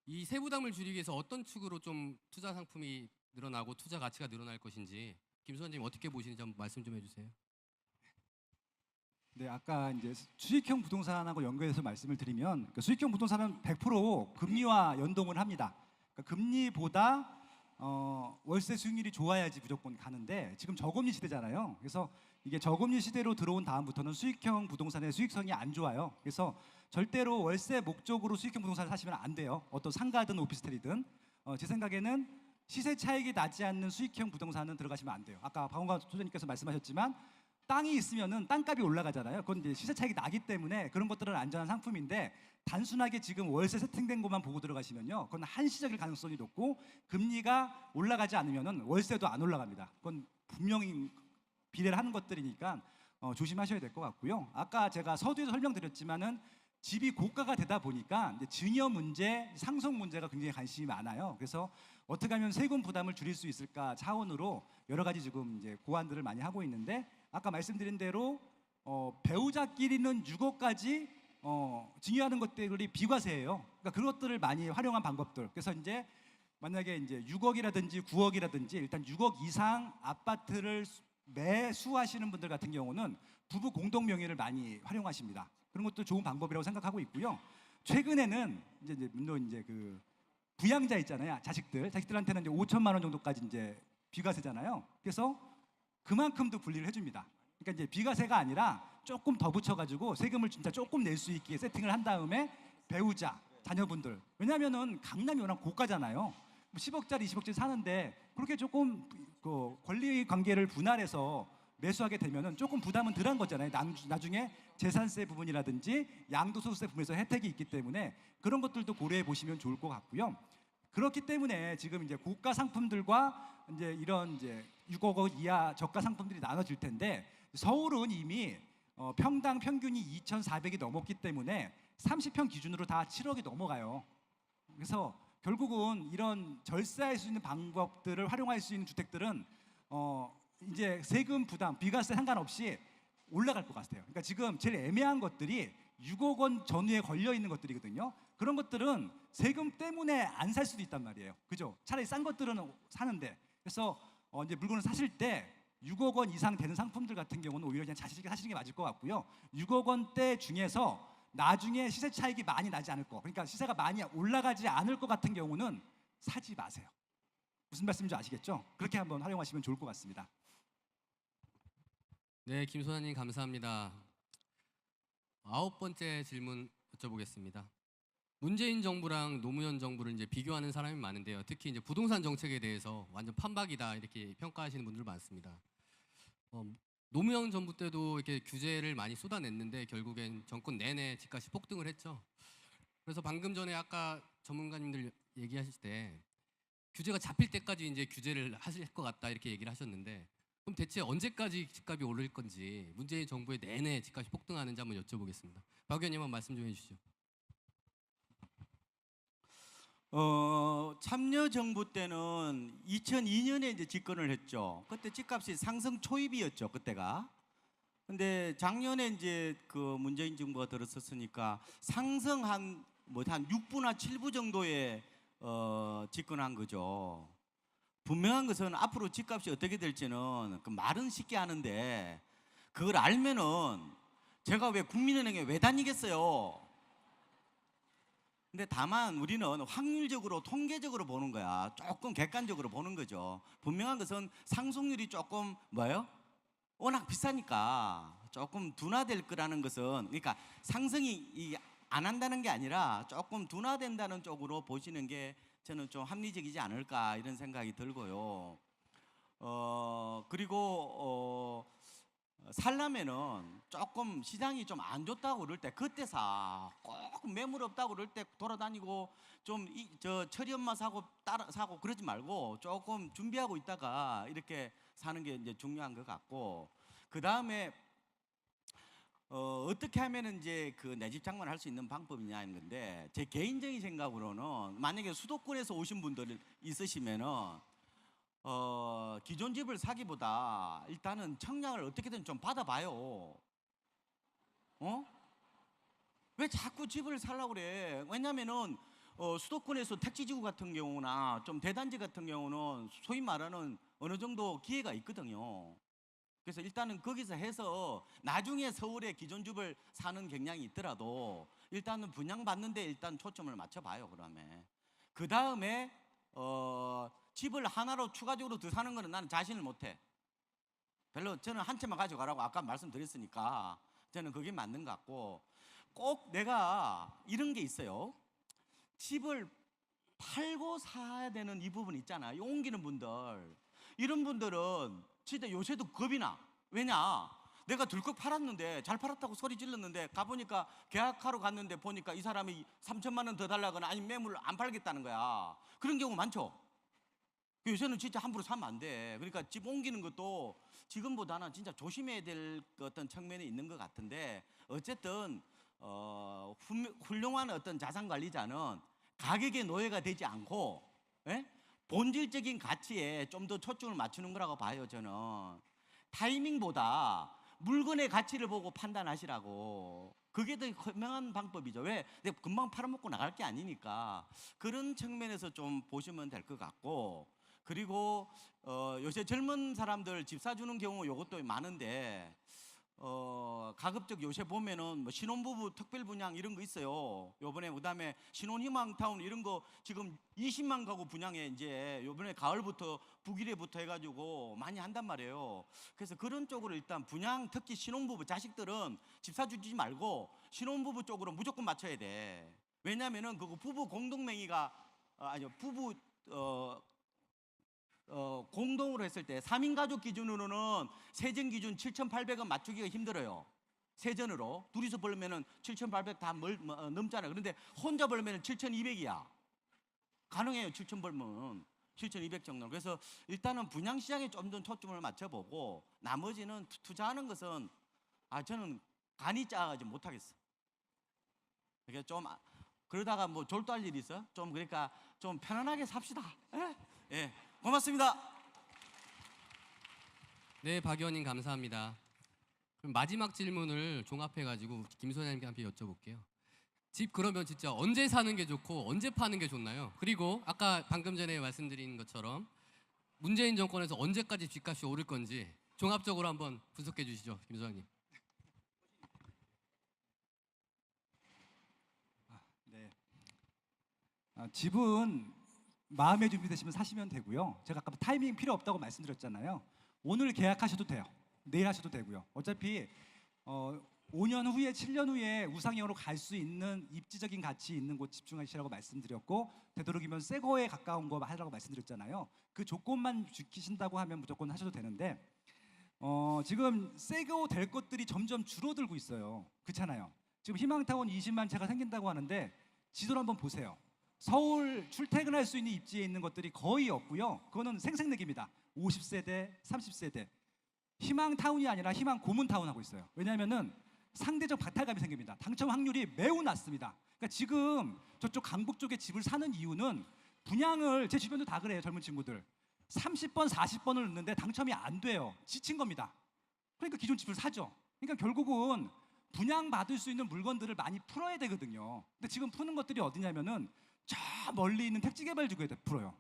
S1: 이 세 부담을 줄이기 위해서 어떤 축으로 좀 투자 상품이 늘어나고 투자 가치가 늘어날 것인지 김수환님 어떻게 보시는지 한번 말씀 좀 해주세요.
S3: 네, 아까 이제 수익형 부동산하고 연결해서 말씀을 드리면, 그러니까 수익형 부동산은 100% 금리와 연동을 합니다. 그러니까 금리보다 월세 수익률이 좋아야지 무조건 가는데 지금 저금리 시대잖아요. 그래서 이게 저금리 시대로 들어온 다음부터는 수익형 부동산의 수익성이 안 좋아요. 그래서 절대로 월세 목적으로 수익형 부동산을 사시면 안 돼요. 어떤 상가든 오피스텔이든. 제 생각에는 시세 차익이 나지 않는 수익형 부동산은 들어가시면 안 돼요. 아까 박원갑 소장님께서 말씀하셨지만 땅이 있으면은 땅값이 올라가잖아요. 그건 이제 시세 차익이 나기 때문에 그런 것들은 안전한 상품인데, 단순하게 지금 월세 세팅된 것만 보고 들어가시면요, 그건 한시적일 가능성이 높고 금리가 올라가지 않으면은 월세도 안 올라갑니다. 그건 분명히 비례를 하는 것들이니까 조심하셔야 될 것 같고요. 아까 제가 서두에서 설명드렸지만은 집이 고가가 되다 보니까 이제 증여 문제, 상속 문제가 굉장히 관심이 많아요. 그래서 어떻게 하면 세금 부담을 줄일 수 있을까 차원으로 여러 가지 지금 이제 고안들을 많이 하고 있는데, 아까 말씀드린 대로 배우자끼리는 6억까지 증여하는 것들이 비과세예요. 그러니까 그것들을 많이 활용한 방법들. 그래서 이제 만약에 이제 6억이라든지 9억이라든지 일단 6억 이상 아파트를 매수하시는 분들 같은 경우는 부부 공동 명의를 많이 활용하십니다. 그런 것도 좋은 방법이라고 생각하고 있고요. 최근에는 이제 물론 이제 그 부양자 있잖아요. 자식들한테는 이제 5천만 원 정도까지 이제 비과세잖아요. 그래서 그만큼도 분리를 해줍니다. 그러니까 이제 비과세가 아니라 조금 더 붙여가지고 세금을 진짜 조금 낼 수 있게 세팅을 한 다음에 배우자, 자녀분들. 왜냐하면은 강남이 워낙 고가잖아요. 10억짜리, 20억짜리 사는데 그렇게 조금 그 권리 관계를 분할해서 매수하게 되면은 조금 부담은 덜한 거잖아요. 나중에 재산세 부분이라든지 양도소득세 부분에서 혜택이 있기 때문에 그런 것들도 고려해 보시면 좋을 것 같고요. 그렇기 때문에 지금 이제 고가 상품들과 이제 이런 이제 6억 원 이하 저가 상품들이 나눠질 텐데 서울은 이미 평당 평균이 2,400이 넘었기 때문에 30평 기준으로 다 7억이 넘어가요. 그래서 결국은 이런 절세할 수 있는 방법들을 활용할 수 있는 주택들은 이제 세금 부담, 비과세 상관없이 올라갈 것 같아요. 그러니까 지금 제일 애매한 것들이 6억 원 전후에 걸려 있는 것들이거든요. 그런 것들은 세금 때문에 안 살 수도 있단 말이에요. 그죠? 차라리 싼 것들은 사는데. 그래서 이제 물건을 사실 때 6억 원 이상 되는 상품들 같은 경우는 오히려 그냥 자신 있게 사시는 게 맞을 것 같고요. 6억 원대 중에서 나중에 시세 차익이 많이 나지 않을 거, 그러니까 시세가 많이 올라가지 않을 것 같은 경우는 사지 마세요. 무슨 말씀인지 아시겠죠? 그렇게 한번 활용하시면 좋을 것 같습니다.
S1: 네, 김 소장님 감사합니다. 9번째 질문 여쭤보겠습니다. 문재인 정부랑 노무현 정부를 이제 비교하는 사람이 많은데요. 특히 이제 부동산 정책에 대해서 완전 판박이다 이렇게 평가하시는 분들 많습니다. 노무현 정부 때도 이렇게 규제를 많이 쏟아냈는데 결국엔 정권 내내 집값이 폭등을 했죠. 그래서 방금 전에 아까 전문가님들 얘기하실 때 규제가 잡힐 때까지 이제 규제를 하실 것 같다 이렇게 얘기를 하셨는데 그럼 대체 언제까지 집값이 오를 건지 문재인 정부의 내내 집값이 폭등하는지 한번 여쭤보겠습니다. 박 의원님 한번 말씀 좀 해주시죠.
S2: 참여정부 때는 2002년에 이제 집권을 했죠. 그때 집값이 상승 초입이었죠, 그때가. 근데 작년에 이제 그 문재인 정부가 들어섰으니까 상승 한 6부나 7부 정도에 집권한 거죠. 분명한 것은 앞으로 집값이 어떻게 될지는 그 말은 쉽게 하는데 그걸 알면은 제가 왜 국민은행에 왜 다니겠어요? 근데 다만 우리는 확률적으로 통계적으로 보는 거야. 조금 객관적으로 보는 거죠. 분명한 것은 상승률이 조금 워낙 비싸니까 조금 둔화될 거라는 것은, 그러니까 상승이 안 한다는 게 아니라 조금 둔화된다는 쪽으로 보시는 게 저는 좀 합리적이지 않을까 이런 생각이 들고요. 그리고 살려면은 조금 시장이 좀 안 좋다고 그럴 때 그때 사. 꼭 매물 없다고 그럴 때 돌아다니고 좀 저 철이 엄마 사고 따라 사고 그러지 말고 조금 준비하고 있다가 이렇게 사는 게 이제 중요한 것 같고, 그 다음에 어떻게 하면은 이제 그 내 집 장만을 할 수 있는 방법이냐 하는 건데, 제 개인적인 생각으로는 만약에 수도권에서 오신 분들 있으시면은 기존 집을 사기보다 일단은 청약을 어떻게든 좀 받아봐요. 왜 자꾸 집을 살라고 그래? 왜냐면은 수도권에서 택지지구 같은 경우나 좀 대단지 같은 경우는 소위 말하는 어느 정도 기회가 있거든요. 그래서 일단은 거기서 해서 나중에 서울에 기존 집을 사는 경향이 있더라도 일단은 분양받는데 일단 초점을 맞춰봐요. 그러면 그 다음에 집을 하나로 추가적으로 더 사는 거는 나는 자신을 못해. 별로 저는 한 채만 가져가라고 아까 말씀드렸으니까 저는 그게 맞는 것 같고, 꼭 내가 이런 게 있어요. 집을 팔고 사야 되는 이 부분 있잖아요. 옮기는 분들, 이런 분들은 진짜 요새도 겁이 나. 왜냐? 내가 들컥 팔았는데, 잘 팔았다고 소리 질렀는데 가보니까 계약하러 갔는데 보니까 이 사람이 3천만 원 더 달라거나 아니면 매물을 안 팔겠다는 거야. 그런 경우 많죠. 요새는 진짜 함부로 사면 안 돼. 그러니까 집 옮기는 것도 지금보다는 진짜 조심해야 될 어떤 측면이 있는 것 같은데, 어쨌든 훌륭한 어떤 자산 관리자는 가격의 노예가 되지 않고 본질적인 가치에 좀 더 초점을 맞추는 거라고 봐요, 저는. 타이밍보다 물건의 가치를 보고 판단하시라고. 그게 더 현명한 방법이죠. 왜? 내가 금방 팔아먹고 나갈 게 아니니까. 그런 측면에서 좀 보시면 될 것 같고, 그리고 요새 젊은 사람들 집 사주는 경우 요것도 많은데, 가급적 요새 보면은 뭐 신혼부부 특별 분양 이런 거 있어요. 요번에 그다음에 신혼희망타운 이런 거 지금 20만 가구 분양에 이제 요번에 가을부터 북일에부터 해가지고 많이 한단 말이에요. 그래서 그런 쪽으로 일단 분양, 특히 신혼부부 자식들은 집 사주지 말고 신혼부부 쪽으로 무조건 맞춰야 돼. 왜냐면은 그거 부부 공동명의가 아니요 부부 공동으로 했을 때 3인 가족 기준으로는 세전 기준 7,800원 맞추기가 힘들어요. 세전으로 둘이서 벌면은 7,800 다 넘잖아요. 그런데 혼자 벌면은 7,200이야. 가능해요. 7,000 벌면 7,200 정도. 그래서 일단은 분양 시장에 좀 더 초점을 맞춰보고 나머지는 투자하는 것은 저는 간이 짜가지고 못하겠어. 그러니까 좀 그러다가 뭐 졸도할 일이 있어? 좀 그러니까 좀 편안하게 삽시다. 예. 고맙습니다.
S1: 네, 박 의원님 감사합니다. 그럼 마지막 질문을 종합해가지고 김 소장님께 함께 여쭤볼게요. 집 그러면 진짜 언제 사는 게 좋고 언제 파는 게 좋나요? 그리고 아까 방금 전에 말씀드린 것처럼 문재인 정권에서 언제까지 집값이 오를 건지 종합적으로 한번 분석해 주시죠, 김 소장님.
S3: 네. 집은 마음의 준비되시면 사시면 되고요. 제가 아까 타이밍 필요 없다고 말씀드렸잖아요. 오늘 계약하셔도 돼요. 내일 하셔도 되고요. 어차피 5년 후에 7년 후에 우상향으로 갈 수 있는 입지적인 가치 있는 곳 집중하시라고 말씀드렸고, 되도록이면 새 거에 가까운 거 하라고 말씀드렸잖아요. 그 조건만 지키신다고 하면 무조건 하셔도 되는데, 지금 새 거 될 것들이 점점 줄어들고 있어요. 그렇잖아요. 지금 희망타운 20만 채가 생긴다고 하는데 지도를 한번 보세요. 서울 출퇴근할 수 있는 입지에 있는 것들이 거의 없고요. 그거는 생색내기입니다. 50세대, 30세대. 희망타운이 아니라 희망 고문타운 하고 있어요. 왜냐하면은 상대적 박탈감이 생깁니다. 당첨 확률이 매우 낮습니다. 그러니까 지금 저쪽 강북 쪽에 집을 사는 이유는 분양을, 제 주변도 다 그래요. 젊은 친구들 30번, 40번을 넣는데 당첨이 안 돼요. 지친 겁니다. 그러니까 기존 집을 사죠. 그러니까 결국은 분양받을 수 있는 물건들을 많이 풀어야 되거든요. 근데 지금 푸는 것들이 어디냐면은 저 멀리 있는 택지개발지구에 풀어요.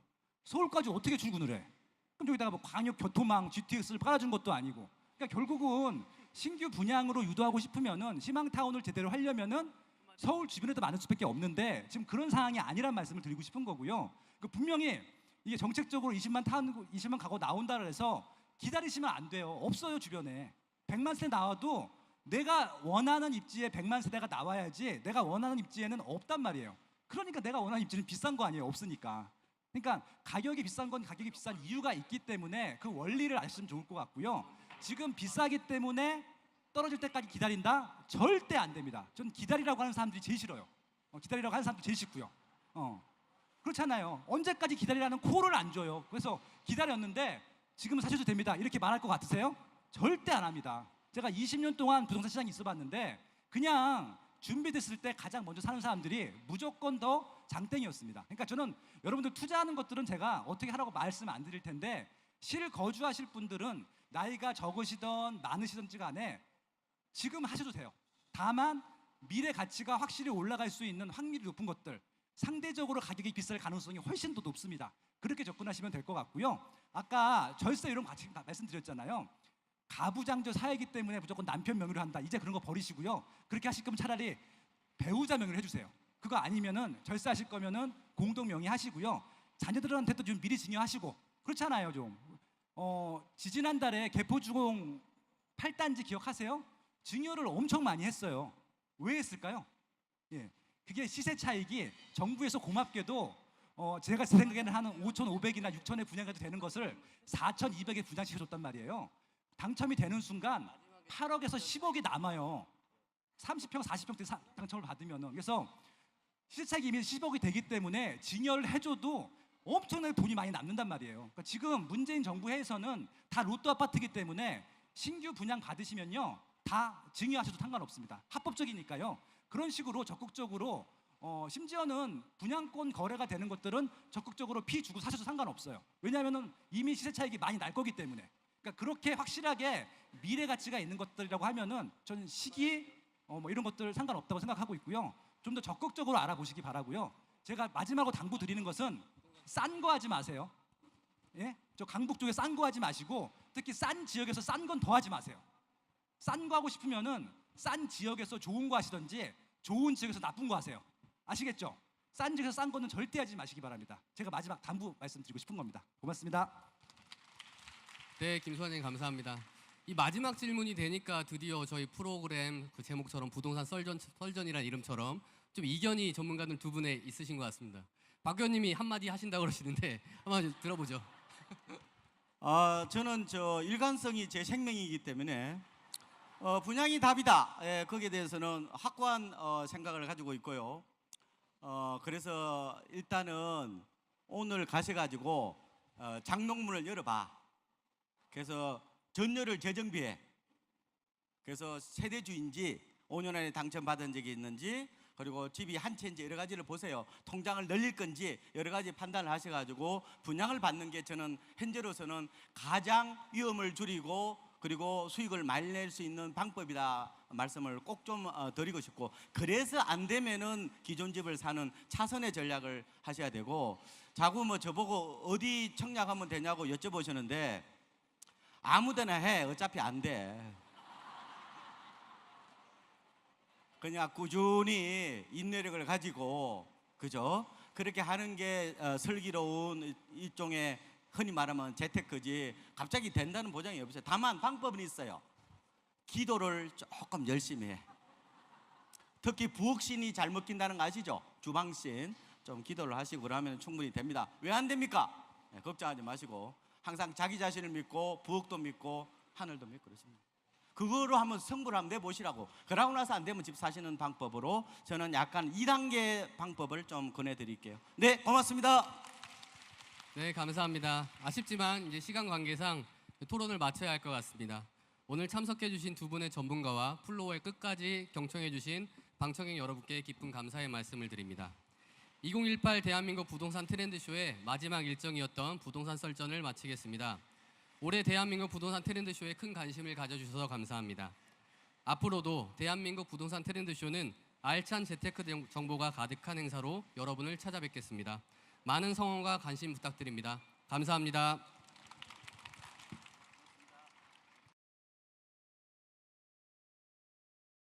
S3: 서울까지 어떻게 출근을 해? 그럼 여기다가 뭐 광역 교통망 GTX를 깔아준 것도 아니고. 그러니까 결국은 신규 분양으로 유도하고 싶으면은 희망타운을 제대로 하려면은 서울 주변에도 많을 수밖에 없는데 지금 그런 상황이 아니란 말씀을 드리고 싶은 거고요. 분명히 이게 정책적으로 20만 가구 나온다 그래서 기다리시면 안 돼요. 없어요. 주변에 100만 세대 나와도 내가 원하는 입지에 100만 세대가 나와야지 내가 원하는 입지에는 없단 말이에요. 그러니까 내가 원하는 입지는 비싼 거 아니에요. 없으니까. 그러니까 가격이 비싼 건 가격이 비싼 이유가 있기 때문에 그 원리를 아시면 좋을 것 같고요. 지금 비싸기 때문에 떨어질 때까지 기다린다? 절대 안 됩니다. 전 기다리라고 하는 사람들이 제일 싫어요. 기다리라고 하는 사람들이 제일 싫고요. 그렇잖아요. 언제까지 기다리라는 콜을 안 줘요. 그래서 기다렸는데 지금 사셔도 됩니다. 이렇게 말할 것 같으세요? 절대 안 합니다. 제가 20년 동안 부동산 시장에 있어봤는데 그냥 준비됐을 때 가장 먼저 사는 사람들이 무조건 더 장땡이었습니다. 그러니까 저는 여러분들 투자하는 것들은 제가 어떻게 하라고 말씀 안 드릴 텐데 실거주하실 분들은 나이가 적으시던 많으시던지 간에 지금 하셔도 돼요. 다만 미래 가치가 확실히 올라갈 수 있는 확률이 높은 것들, 상대적으로 가격이 비쌀 가능성이 훨씬 더 높습니다. 그렇게 접근하시면 될 것 같고요. 아까 절세 이런 거 같이 말씀드렸잖아요. 가부장제 사회이기 때문에 무조건 남편 명의로 한다. 이제 그런 거 버리시고요. 그렇게 하실 거면 차라리 배우자 명의로 해주세요. 그거 아니면은 절세하실 거면은 공동 명의 하시고요. 자녀들한테도 좀 미리 증여하시고 그렇잖아요. 좀 지지난달에 개포주공 8단지 기억하세요? 증여를 엄청 많이 했어요. 왜 했을까요? 예, 그게 시세 차익이 정부에서 고맙게도 제가 제 생각에는 한 5,500이나 6,000에 분양해도 되는 것을 4,200에 분양시켜줬단 말이에요. 당첨이 되는 순간 8억에서 10억이 남아요. 30평, 40평대 당첨을 받으면은. 그래서 시세차익이 이미 10억이 되기 때문에 증여를 해줘도 엄청나게 돈이 많이 남는단 말이에요. 그러니까 지금 문재인 정부에서는 다 로또 아파트이기 때문에 신규 분양 받으시면요 다 증여하셔도 상관없습니다. 합법적이니까요. 그런 식으로 적극적으로 심지어는 분양권 거래가 되는 것들은 적극적으로 피 주고 사셔도 상관없어요. 왜냐하면은 이미 시세 차익이 많이 날 거기 때문에. 그러니까 그렇게 확실하게 미래 가치가 있는 것들이라고 하면은 저는 시기 뭐 이런 것들 상관없다고 생각하고 있고요. 좀 더 적극적으로 알아보시기 바라고요. 제가 마지막으로 당부 드리는 것은 싼 거 하지 마세요. 예? 저 강북 쪽에 싼 거 하지 마시고 특히 싼 지역에서 싼 건 더 하지 마세요. 싼 거 하고 싶으면은 싼 지역에서 좋은 거 하시든지 좋은 지역에서 나쁜 거 하세요. 아시겠죠? 싼 지역에서 싼 거는 절대 하지 마시기 바랍니다. 제가 마지막 당부 말씀드리고 싶은 겁니다. 고맙습니다.
S1: 네, 김 소장님 감사합니다. 이 마지막 질문이 되니까 드디어 저희 프로그램 그 제목처럼 부동산 썰전이라는 이름처럼 좀 이견이 전문가들 두 분에 있으신 것 같습니다. 박 의원님이 한마디 하신다고 그러시는데 한번 들어보죠.
S2: 저는 일관성이 제 생명이기 때문에 분양이 답이다. 예, 거기에 대해서는 확고한 생각을 가지고 있고요. 그래서 일단은 오늘 가셔가지고 장롱문을 열어봐. 그래서 전열을 재정비해. 그래서 세대주인지 5년 안에 당첨받은 적이 있는지 그리고 집이 한 채인지 여러 가지를 보세요. 통장을 늘릴 건지 여러 가지 판단을 하셔가지고 분양을 받는 게 저는 현재로서는 가장 위험을 줄이고 그리고 수익을 많이 낼 수 있는 방법이다 말씀을 꼭 좀 드리고 싶고, 그래서 안 되면은 기존 집을 사는 차선의 전략을 하셔야 되고, 자꾸 뭐 저보고 어디 청약하면 되냐고 여쭤보시는데 아무데나 해. 어차피 안 돼. 그냥 꾸준히 인내력을 가지고, 그죠? 그렇게 하는 게 슬기로운 일종의 흔히 말하면 재테크지, 갑자기 된다는 보장이 없어요. 다만 방법은 있어요. 기도를 조금 열심히 해. 특히 부엌신이 잘 먹힌다는 거 아시죠? 주방신 좀 기도를 하시고 그러면 충분히 됩니다. 왜 안 됩니까? 네, 걱정하지 마시고 항상 자기 자신을 믿고 부엌도 믿고 하늘도 믿고 그러십니다. 그거로 한번 승부를 한번 내보시라고. 그러고 나서 안 되면 집 사시는 방법으로 저는 약간 2단계 방법을 좀 권해드릴게요. 네, 고맙습니다.
S1: 네, 감사합니다. 아쉽지만 이제 시간 관계상 토론을 마쳐야 할 것 같습니다. 오늘 참석해주신 두 분의 전문가와 플로어에 끝까지 경청해주신 방청객 여러분께 깊은 감사의 말씀을 드립니다. 2018 대한민국 부동산 트렌드쇼의 마지막 일정이었던 부동산 썰전을 마치겠습니다. 올해 대한민국 부동산 트렌드쇼에 큰 관심을 가져주셔서 감사합니다. 앞으로도 대한민국 부동산 트렌드쇼는 알찬 재테크 정보가 가득한 행사로 여러분을 찾아뵙겠습니다. 많은 성원과 관심 부탁드립니다. 감사합니다.